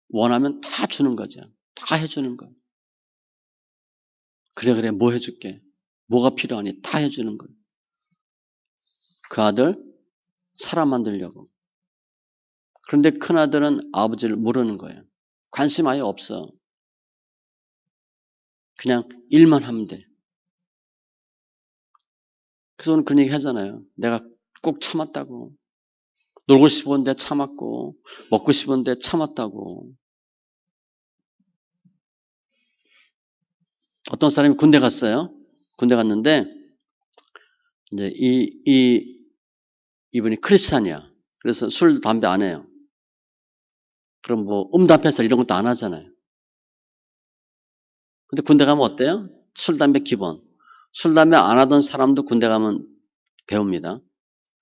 원하면 다 주는 거죠. 다 해주는 거예요. 그래 뭐 해줄게. 뭐가 필요하니 다 해주는 거예요. 그 아들 사람 만들려고. 그런데 큰아들은 아버지를 모르는 거예요. 관심 아예 없어. 그냥 일만 하면 돼. 그래서 오늘 그런 얘기 하잖아요. 내가 꼭 참았다고. 놀고 싶은데 참았고 먹고 싶은데 참았다고. 어떤 사람이 군대 갔어요. 군대 갔는데 이제 이분이 크리스찬이야. 그래서 술, 담배 안 해요. 그럼 뭐 담배살 이런 것도 안 하잖아요. 근데 군대 가면 어때요? 술, 담배 기본. 술, 담배 안 하던 사람도 군대 가면 배웁니다.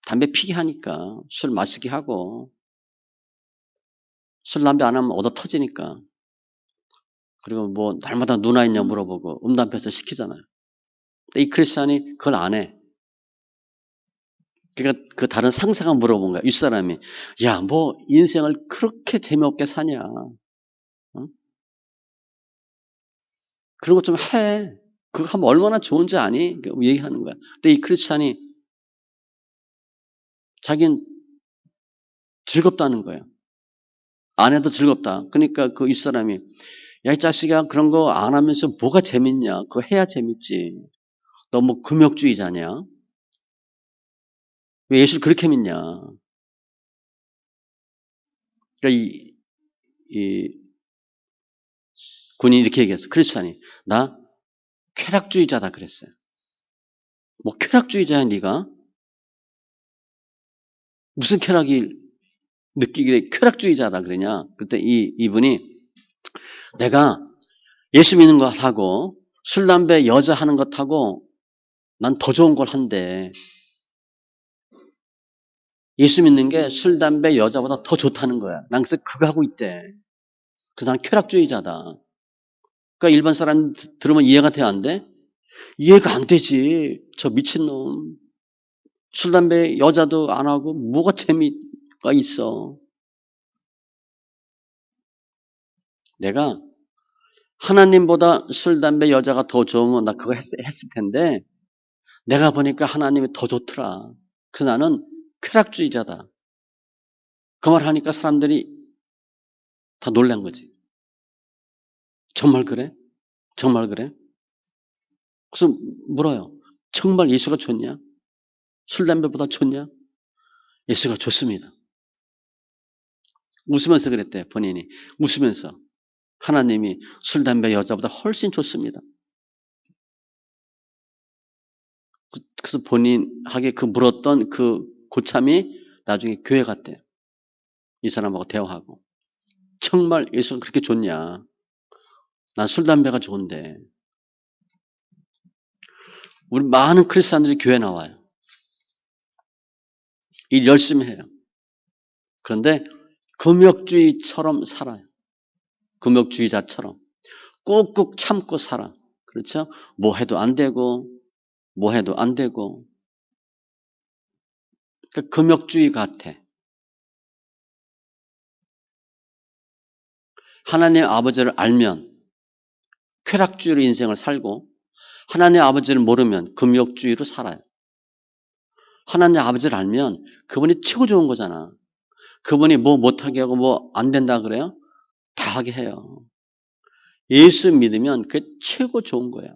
담배 피게 하니까 술 마시게 하고 술, 담배 안 하면 얻어 터지니까. 그리고 뭐 날마다 누나 있냐 물어보고 담배살 시키잖아요. 근데 이 크리스찬이 그걸 안 해. 그러니까 그 다른 상사가 물어본 거야. 윗사람이. 야, 뭐 인생을 그렇게 재미없게 사냐. 그런 거 좀 해. 그거 하면 얼마나 좋은지 아니? 얘기하는 거야. 근데 이 크리스찬이 자기는 즐겁다는 거예요. 안 해도 즐겁다. 그러니까 그 윗사람이 야, 이 자식아, 그런 거 안 하면서 뭐가 재밌냐? 그거 해야 재밌지. 너 뭐 금욕주의자냐? 왜 예수를 그렇게 믿냐? 그러니까 이 군인이 이렇게 얘기했어. 크리스찬이. 나 쾌락주의자다 그랬어요. 뭐 쾌락주의자야 네가? 무슨 쾌락이 느끼기에 쾌락주의자라 그러냐? 그때 이분이 내가 예수 믿는 것하고 술, 담배, 여자 하는 것하고 난 더 좋은 걸 한대. 예수 믿는 게 술, 담배, 여자보다 더 좋다는 거야. 난 그래서 그거 하고 있대. 그래서 난 쾌락주의자다. 그러니까 일반 사람 들으면 이해가 돼, 안 돼? 이해가 안 되지. 저 미친놈. 술, 담배, 여자도 안 하고 뭐가 재미가 있어. 내가 하나님보다 술, 담배, 여자가 더 좋으면 나 그거 했을 텐데 내가 보니까 하나님이 더 좋더라. 그래서 나는 쾌락주의자다. 그 말 하니까 사람들이 다 놀란 거지. 정말 그래? 정말 그래? 그래서 물어요. 정말 예수가 좋냐? 술, 담배보다 좋냐? 예수가 좋습니다. 웃으면서 그랬대, 본인이. 웃으면서. 하나님이 술, 담배, 여자보다 훨씬 좋습니다. 그래서 본인에게 그 물었던 그 고참이 나중에 교회 갔대요. 이 사람하고 대화하고. 정말 예수가 그렇게 좋냐? 난 술, 담배가 좋은데. 우리 많은 크리스찬들이 교회 나와요. 일 열심히 해요. 그런데 금욕주의처럼 살아요. 금욕주의자처럼. 꾹꾹 참고 살아. 그렇죠? 뭐 해도 안 되고, 뭐 해도 안 되고. 그러니까 금욕주의 같아. 하나님 아버지를 알면 쾌락주의로 인생을 살고, 하나님 아버지를 모르면 금욕주의로 살아요. 하나님 아버지를 알면 그분이 최고 좋은 거잖아. 그분이 뭐 못하게 하고 뭐 안 된다 그래요? 다 하게 해요. 예수 믿으면 그게 최고 좋은 거야.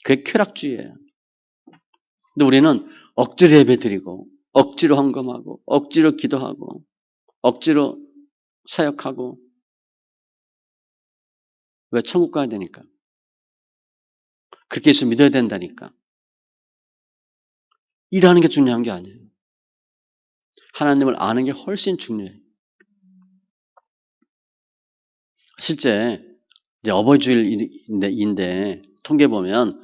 그게 쾌락주의예요. 근데 우리는 억지로 예배드리고 억지로 헌금하고 억지로 기도하고 억지로 사역하고 왜 천국 가야 되니까. 그렇게 예수 믿어야 된다니까. 일하는 게 중요한 게 아니에요. 하나님을 아는 게 훨씬 중요해요. 실제 이제 어버이 주일인데 통계 보면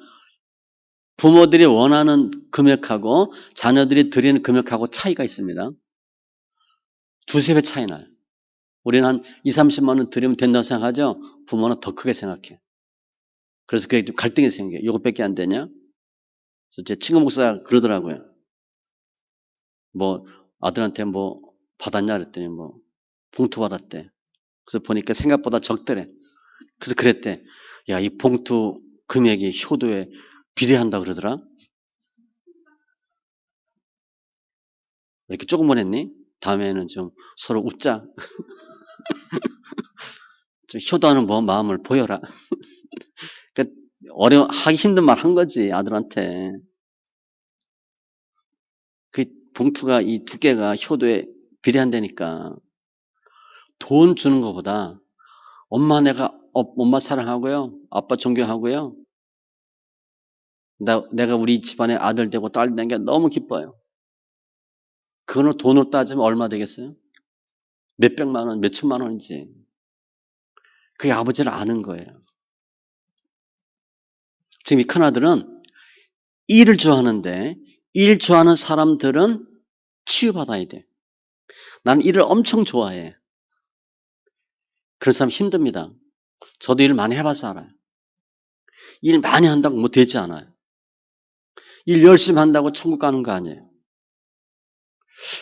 부모들이 원하는 금액하고 자녀들이 드리는 금액하고 차이가 있습니다. 두세 배 차이 나요. 우리는 한 2, 30만 원 드리면 된다고 생각하죠? 부모는 더 크게 생각해. 그래서 그게 좀 갈등이 생겨요. 이것밖에 안 되냐? 그래서 제 친구 목사가 그러더라고요. 뭐 아들한테 뭐 받았냐 그랬더니 뭐 봉투 받았대. 그래서 보니까 생각보다 적더래. 그래서 그랬대. 야, 이 봉투 금액이 효도에 비례한다 그러더라. 왜 이렇게 조금 보냈니? 다음에는 좀 서로 웃자. 좀 효도하는 뭐 마음을 보여라. 그러니까 하기 힘든 말 한 거지 아들한테. 그 봉투가 이 두께가 효도에 비례한다니까. 돈 주는 것보다 엄마 사랑하고요. 아빠 존경하고요. 내가 우리 집안의 아들 되고 딸 되는 게 너무 기뻐요. 그거는 돈으로 따지면 얼마 되겠어요? 몇백만 원, 몇천만 원이지. 그게 아버지를 아는 거예요. 지금 이 큰아들은 일을 좋아하는데 일 좋아하는 사람들은 치유받아야 돼. 나는 일을 엄청 좋아해. 그런 사람 힘듭니다. 저도 일 많이 해봐서 알아요. 일 많이 한다고 뭐 되지 않아요. 일 열심히 한다고 천국 가는 거 아니에요.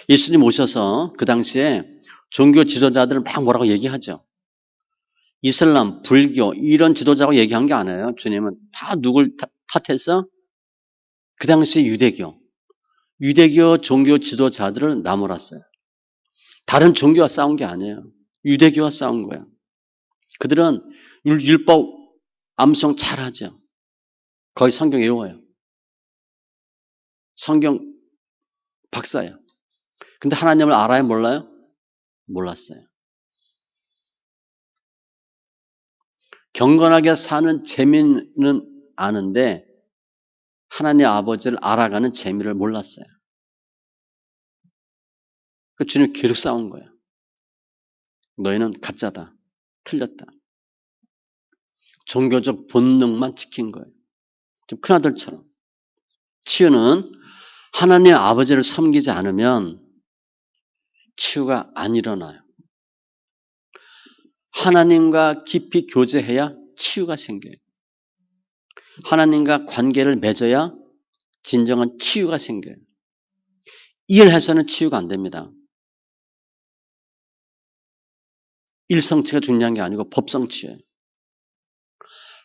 예수님 오셔서 그 당시에 종교 지도자들은 막 뭐라고 얘기하죠. 이슬람, 불교 이런 지도자고 얘기한 게 아니에요. 주님은 다 누굴 탓해서 그 당시 유대교 종교 지도자들을 나무랐어요. 다른 종교와 싸운 게 아니에요. 유대교와 싸운 거야. 그들은 율법 암송 잘하죠. 거의 성경 외워요. 성경 박사예요. 근데 하나님을 알아요? 몰라요? 몰랐어요. 경건하게 사는 재미는 아는데 하나님 아버지를 알아가는 재미를 몰랐어요. 그 주님 계속 싸운 거예요. 너희는 가짜다. 틀렸다. 종교적 본능만 지킨 거예요. 좀 큰아들처럼. 치유는 하나님 아버지를 섬기지 않으면 치유가 안 일어나요. 하나님과 깊이 교제해야 치유가 생겨요. 하나님과 관계를 맺어야 진정한 치유가 생겨요. 일해서는 치유가 안 됩니다. 일성치가 중요한 게 아니고 법성치예요.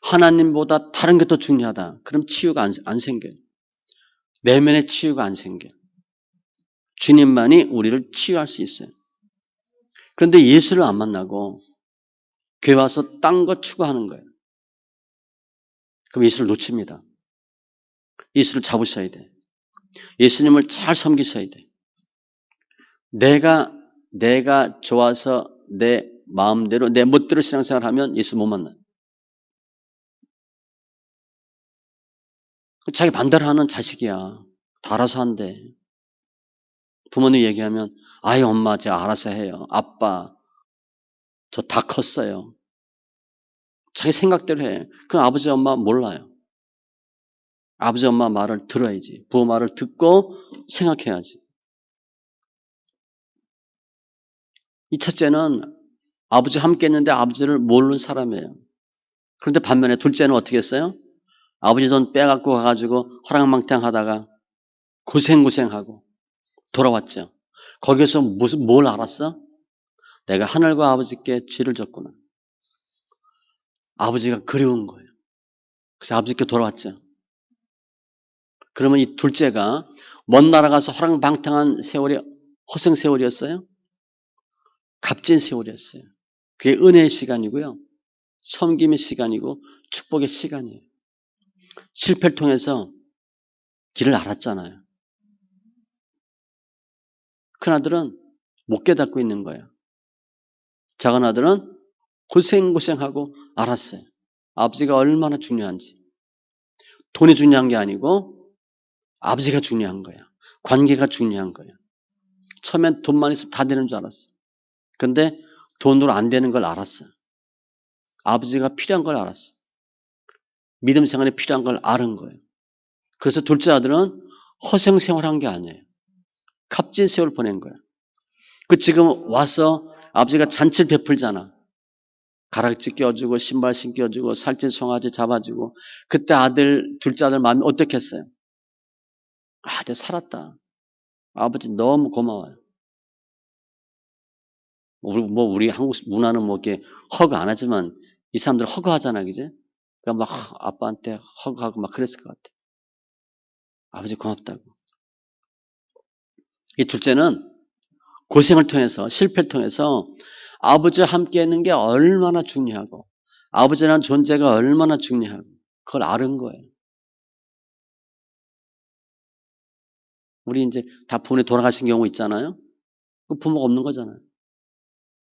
하나님보다 다른 게 더 중요하다. 그럼 치유가 안 생겨요. 내면의 치유가 안 생겨요. 주님만이 우리를 치유할 수 있어요. 그런데 예수를 안 만나고 교회 와서 딴 거 추구하는 거예요. 그럼 예수를 놓칩니다. 예수를 잡으셔야 돼. 예수님을 잘 섬기셔야 돼. 내가 좋아서 내 마음대로 내 멋대로 신앙생활을 하면 예수 못 만나요. 자기 반대로 하는 자식이야. 다 알아서 한대. 부모님 얘기하면 아이 엄마 제가 알아서 해요. 아빠 저 다 컸어요. 자기 생각대로 해. 그 아버지 엄마 몰라요. 아버지 엄마 말을 들어야지. 부모 말을 듣고 생각해야지. 이 첫째는 아버지 함께 했는데 아버지를 모르는 사람이에요. 그런데 반면에 둘째는 어떻게 했어요? 아버지 돈 빼갖고 가가지고 호랑망탕 하다가 고생하고 돌아왔죠. 거기서 뭘 알았어? 내가 하늘과 아버지께 죄를 졌구나. 아버지가 그리운 거예요. 그래서 아버지께 돌아왔죠. 그러면 이 둘째가 먼 나라 가서 호랑방탕한 세월이 허생 세월이었어요? 값진 세월이었어요. 그게 은혜의 시간이고요. 섬김의 시간이고 축복의 시간이에요. 실패를 통해서 길을 알았잖아요. 큰아들은 못 깨닫고 있는 거예요. 작은 아들은 고생하고 알았어요. 아버지가 얼마나 중요한지. 돈이 중요한 게 아니고 아버지가 중요한 거야. 관계가 중요한 거야. 처음엔 돈만 있으면 다 되는 줄 알았어. 근데 돈으로 안 되는 걸 알았어. 아버지가 필요한 걸 알았어. 믿음 생활에 필요한 걸 아는 거예요. 그래서 둘째 아들은 허생 생활한 게 아니에요. 값진 세월 보낸 거야. 그 지금 와서 아버지가 잔치를 베풀잖아. 가락지 껴주고 신발 신겨주고 살찐 송아지 잡아주고 그때 둘째 아들 마음이 어떻겠어요? 아, 이제 살았다. 아버지 너무 고마워요. 우리 한국 문화는 뭐 이렇게 허그 안 하지만 이 사람들 허그하잖아, 그제? 그러니까 막 아빠한테 허그하고 막 그랬을 것 같아. 아버지 고맙다고. 이 둘째는 고생을 통해서 실패를 통해서 아버지와 함께 있는 게 얼마나 중요하고 아버지라는 존재가 얼마나 중요하고 그걸 아는 거예요. 우리 이제 다 부모님 돌아가신 경우 있잖아요. 그 부모가 없는 거잖아요.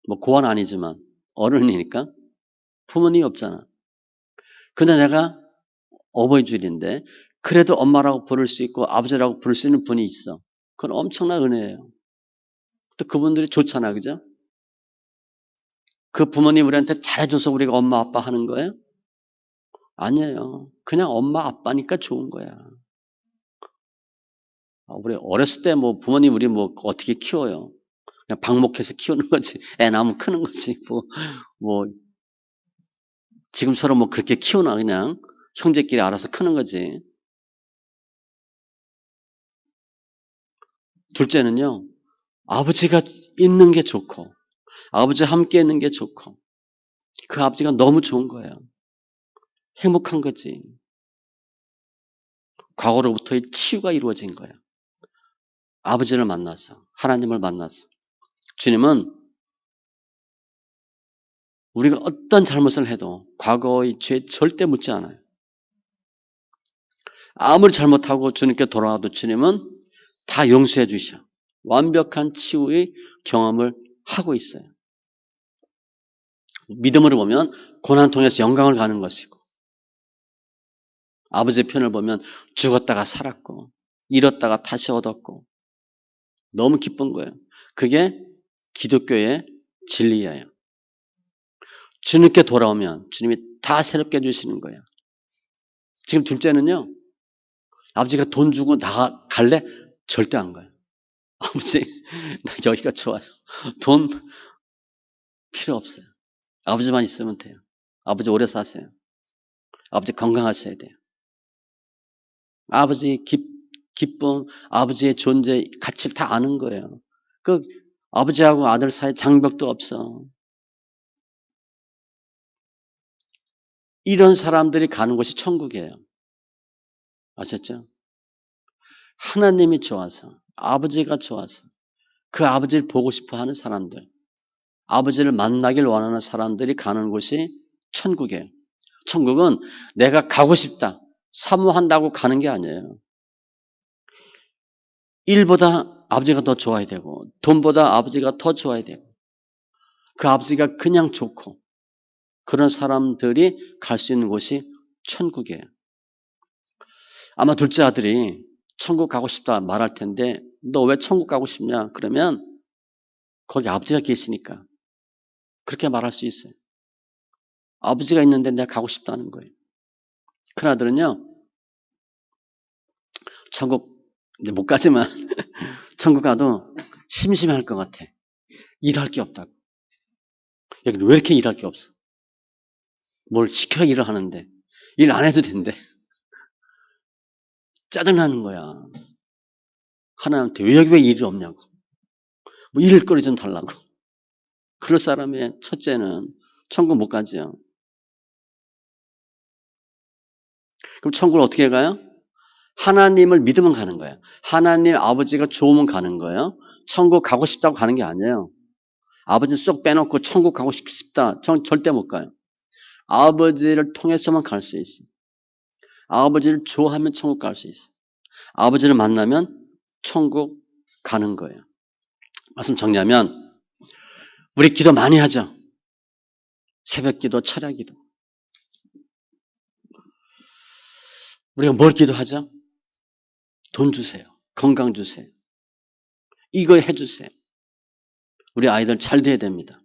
뭐 고아는 아니지만 어른이니까 부모님이 없잖아. 근데 내가 어버이 줄인데 그래도 엄마라고 부를 수 있고 아버지라고 부를 수 있는 분이 있어. 그건 엄청난 은혜예요. 또 그분들이 좋잖아, 그죠? 그 부모님 우리한테 잘해줘서 우리가 엄마 아빠 하는 거예요? 아니에요. 그냥 엄마 아빠니까 좋은 거야. 우리 어렸을 때 뭐 부모님 우리 뭐 어떻게 키워요? 그냥 방목해서 키우는 거지. 애 낳으면 크는 거지. 뭐 지금처럼 뭐 그렇게 키우나 그냥 형제끼리 알아서 크는 거지. 둘째는요. 아버지가 있는 게 좋고 아버지 함께 있는 게 좋고 그 아버지가 너무 좋은 거예요. 행복한 거지. 과거로부터의 치유가 이루어진 거예요. 아버지를 만나서, 하나님을 만나서. 주님은 우리가 어떤 잘못을 해도 과거의 죄 절대 묻지 않아요. 아무리 잘못하고 주님께 돌아와도 주님은 다 용서해 주셔. 완벽한 치유의 경험을 하고 있어요. 믿음으로 보면 고난 통해서 영광을 가는 것이고, 아버지의 편을 보면 죽었다가 살았고, 잃었다가 다시 얻었고, 너무 기쁜 거예요. 그게 기독교의 진리예요. 주님께 돌아오면 주님이 다 새롭게 해주시는 거예요. 지금 둘째는요, 아버지가 돈 주고 갈래? 절대 안 가요. 아버지, 나 여기가 좋아요. 돈 필요 없어요. 아버지만 있으면 돼요. 아버지 오래 사세요. 아버지 건강하셔야 돼요. 아버지 기쁨, 아버지의 존재, 가치를 다 아는 거예요. 그 아버지하고 아들 사이 장벽도 없어. 이런 사람들이 가는 곳이 천국이에요. 아셨죠? 하나님이 좋아서, 아버지가 좋아서, 그 아버지를 보고 싶어 하는 사람들, 아버지를 만나길 원하는 사람들이 가는 곳이 천국이에요. 천국은 내가 가고 싶다, 사모한다고 가는 게 아니에요. 일보다 아버지가 더 좋아야 되고, 돈보다 아버지가 더 좋아야 되고, 그 아버지가 그냥 좋고, 그런 사람들이 갈 수 있는 곳이 천국이에요. 아마 둘째 아들이 천국 가고 싶다 말할 텐데, 너 왜 천국 가고 싶냐? 그러면 거기 아버지가 계시니까 그렇게 말할 수 있어요. 아버지가 있는데 내가 가고 싶다는 거예요. 큰아들은요, 천국 이제 못 가지만 천국 가도 심심할 것 같아. 일할 게 없다고. 여기 왜 이렇게 일할 게 없어? 뭘 시켜 일을 하는데 일 안 해도 된대. 짜증나는 거야. 하나님한테 왜 여기 왜 일이 없냐고. 뭐 일거리 좀 달라고. 그럴 사람의 첫째는 천국 못 가지요. 그럼 천국을 어떻게 가요? 하나님을 믿으면 가는 거예요. 하나님 아버지가 좋으면 가는 거예요. 천국 가고 싶다고 가는 게 아니에요. 아버지 쏙 빼놓고 천국 가고 싶다. 절대 못 가요. 아버지를 통해서만 갈 수 있어요. 아버지를 좋아하면 천국 갈 수 있어요. 아버지를 만나면 천국 가는 거예요. 말씀 정리하면 우리 기도 많이 하죠. 새벽 기도, 철야 기도. 우리가 뭘 기도하죠? 돈 주세요. 건강 주세요. 이거 해주세요. 우리 아이들 잘 돼야 됩니다.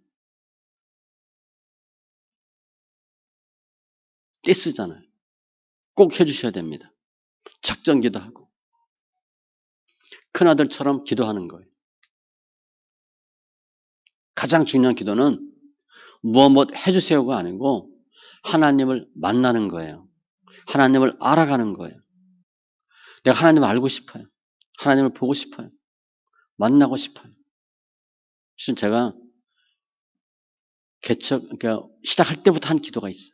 떼쓰잖아요. 꼭 해주셔야 됩니다. 작전 기도하고. 큰아들처럼 기도하는 거예요. 가장 중요한 기도는 뭐 해주세요가 아니고 하나님을 만나는 거예요. 하나님을 알아가는 거예요. 내가 하나님을 알고 싶어요. 하나님을 보고 싶어요. 만나고 싶어요. 사실 제가 그러니까 시작할 때부터 한 기도가 있어요.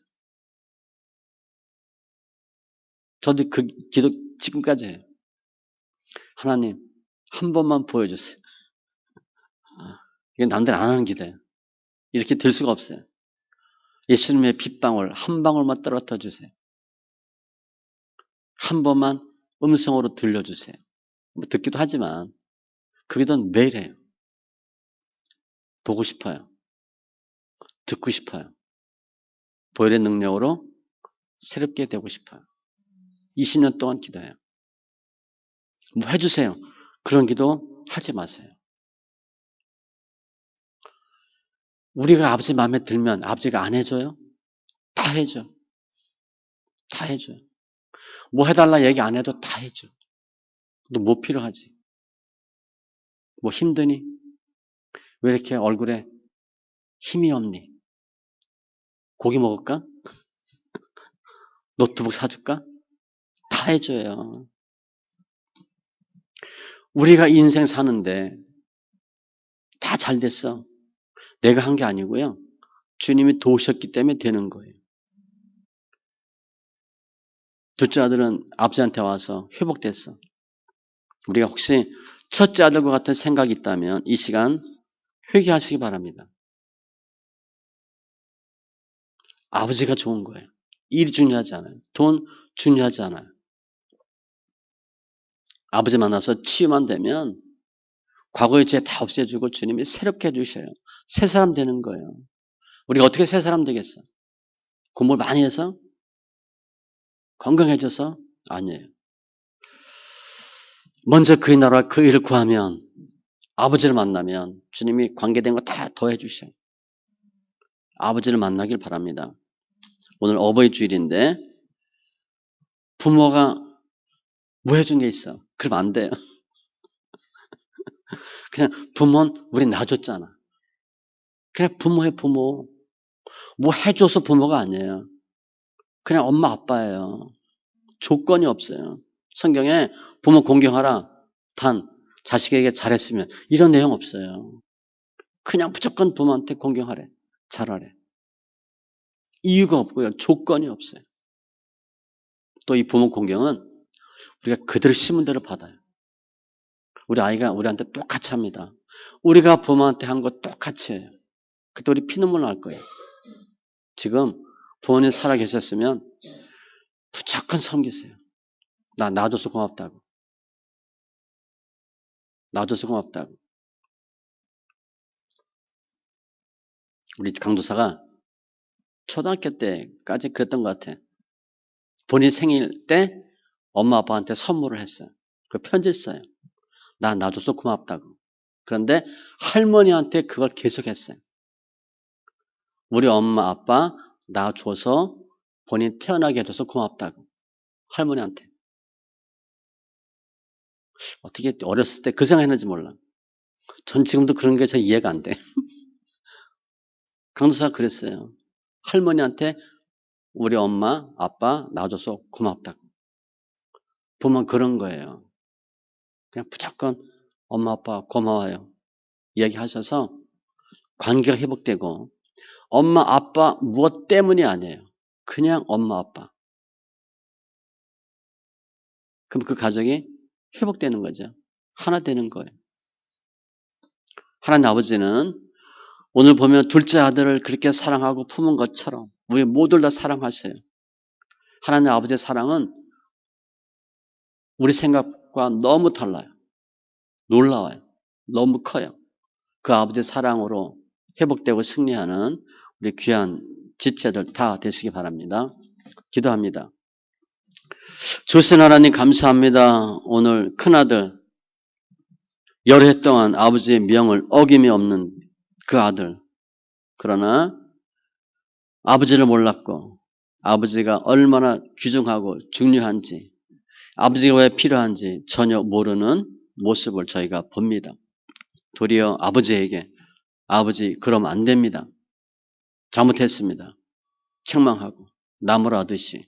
저도 그 기도 지금까지 해요. 하나님, 한 번만 보여주세요. 이게 남들 안 하는 기도예요. 이렇게 될 수가 없어요. 예수님의 빗방울 한 방울만 떨어뜨려 주세요. 한 번만 음성으로 들려주세요. 뭐 듣기도 하지만 그 기도는 매일 해요. 보고 싶어요. 듣고 싶어요. 보혈의 능력으로 새롭게 되고 싶어요. 20년 동안 기도해요. 뭐 해주세요. 그런 기도 하지 마세요. 우리가 아버지 마음에 들면 아버지가 안 해줘요? 다 해줘. 다 해줘요. 뭐 해달라 얘기 안 해도 다 해줘. 너 뭐 필요하지? 뭐 힘드니? 왜 이렇게 얼굴에 힘이 없니? 고기 먹을까? 노트북 사줄까? 다 해줘요. 우리가 인생 사는데 다 잘 됐어. 내가 한 게 아니고요. 주님이 도우셨기 때문에 되는 거예요. 둘째 아들은 아버지한테 와서 회복됐어. 우리가 혹시 첫째 아들과 같은 생각이 있다면 이 시간 회개하시기 바랍니다. 아버지가 좋은 거예요. 일이 중요하지 않아요. 돈 중요하지 않아요. 아버지 만나서 치유만 되면 과거의 죄 다 없애주고 주님이 새롭게 해주셔요. 새 사람 되는 거예요. 우리가 어떻게 새 사람 되겠어? 공부를 많이 해서? 건강해져서? 아니에요. 먼저 그의 나라와 그 일을 구하면 아버지를 만나면 주님이 관계된 거 다 더해 주셔요. 아버지를 만나길 바랍니다. 오늘 어버이 주일인데 부모가 뭐 해준 게 있어? 그러면 안 돼요. 그냥 부모는 우리 놔줬잖아. 그냥 부모해 부모. 뭐 해줘서 부모가 아니에요. 그냥 엄마 아빠예요. 조건이 없어요. 성경에 부모 공경하라. 단 자식에게 잘했으면 이런 내용 없어요. 그냥 무조건 부모한테 공경하래. 잘하래. 이유가 없고요. 조건이 없어요. 또 이 부모 공경은 우리가 그대로 심은 대로 받아요. 우리 아이가 우리한테 똑같이 합니다. 우리가 부모한테 한 거 똑같이 해요. 그때 우리 피눈물 날 거예요. 지금 부모님 살아 계셨으면 무조건 섬기세요. 나 놔줘서 고맙다고. 놔줘서 고맙다고. 우리 강도사가 초등학교 때까지 그랬던 것 같아. 본인 생일 때 엄마 아빠한테 선물을 했어요. 그 편지 써요. 나 놔줘서 고맙다고. 그런데 할머니한테 그걸 계속했어요. 우리 엄마 아빠 놔줘서 본인 태어나게 해줘서 고맙다고. 할머니한테. 어떻게 어렸을 때 그 생각했는지 몰라. 전 지금도 그런 게 잘 이해가 안 돼. 강도사가 그랬어요. 할머니한테 우리 엄마, 아빠 놔줘서 고맙다고. 부모는 그런 거예요. 그냥 무조건 엄마, 아빠 고마워요. 이야기하셔서 관계가 회복되고 엄마, 아빠 무엇 때문이 아니에요. 그냥 엄마, 아빠. 그럼 그 가정이 회복되는 거죠. 하나 되는 거예요. 하나님 아버지는 오늘 보면 둘째 아들을 그렇게 사랑하고 품은 것처럼 우리 모두를 다 사랑하세요. 하나님 아버지의 사랑은 우리 생각과 너무 달라요. 놀라워요. 너무 커요. 그 아버지의 사랑으로 회복되고 승리하는 우리 귀한 지체들 다 되시기 바랍니다. 기도합니다. 주신 하나님 감사합니다. 오늘 큰아들 여러 해 동안 아버지의 명을 어김이 없는 그 아들. 그러나 아버지를 몰랐고 아버지가 얼마나 귀중하고 중요한지 아버지가 왜 필요한지 전혀 모르는 모습을 저희가 봅니다. 도리어 아버지에게 아버지 그러면 안 됩니다. 잘못했습니다. 책망하고 나무라듯이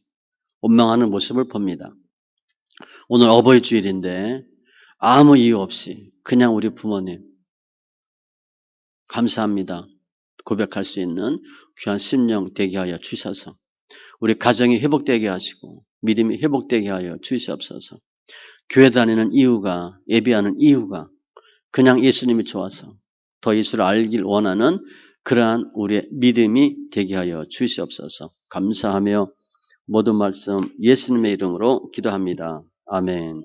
원망하는 모습을 봅니다. 오늘 어버이 주일인데 아무 이유 없이 그냥 우리 부모님 감사합니다. 고백할 수 있는 귀한 심령 되게 하여 주셔서 우리 가정이 회복되게 하시고 믿음이 회복되게 하여 주시옵소서. 교회 다니는 이유가 예배하는 이유가 그냥 예수님이 좋아서 더 예수를 알길 원하는 그러한 우리의 믿음이 되게 하여 주시옵소서. 감사하며 모든 말씀 예수님의 이름으로 기도합니다. 아멘.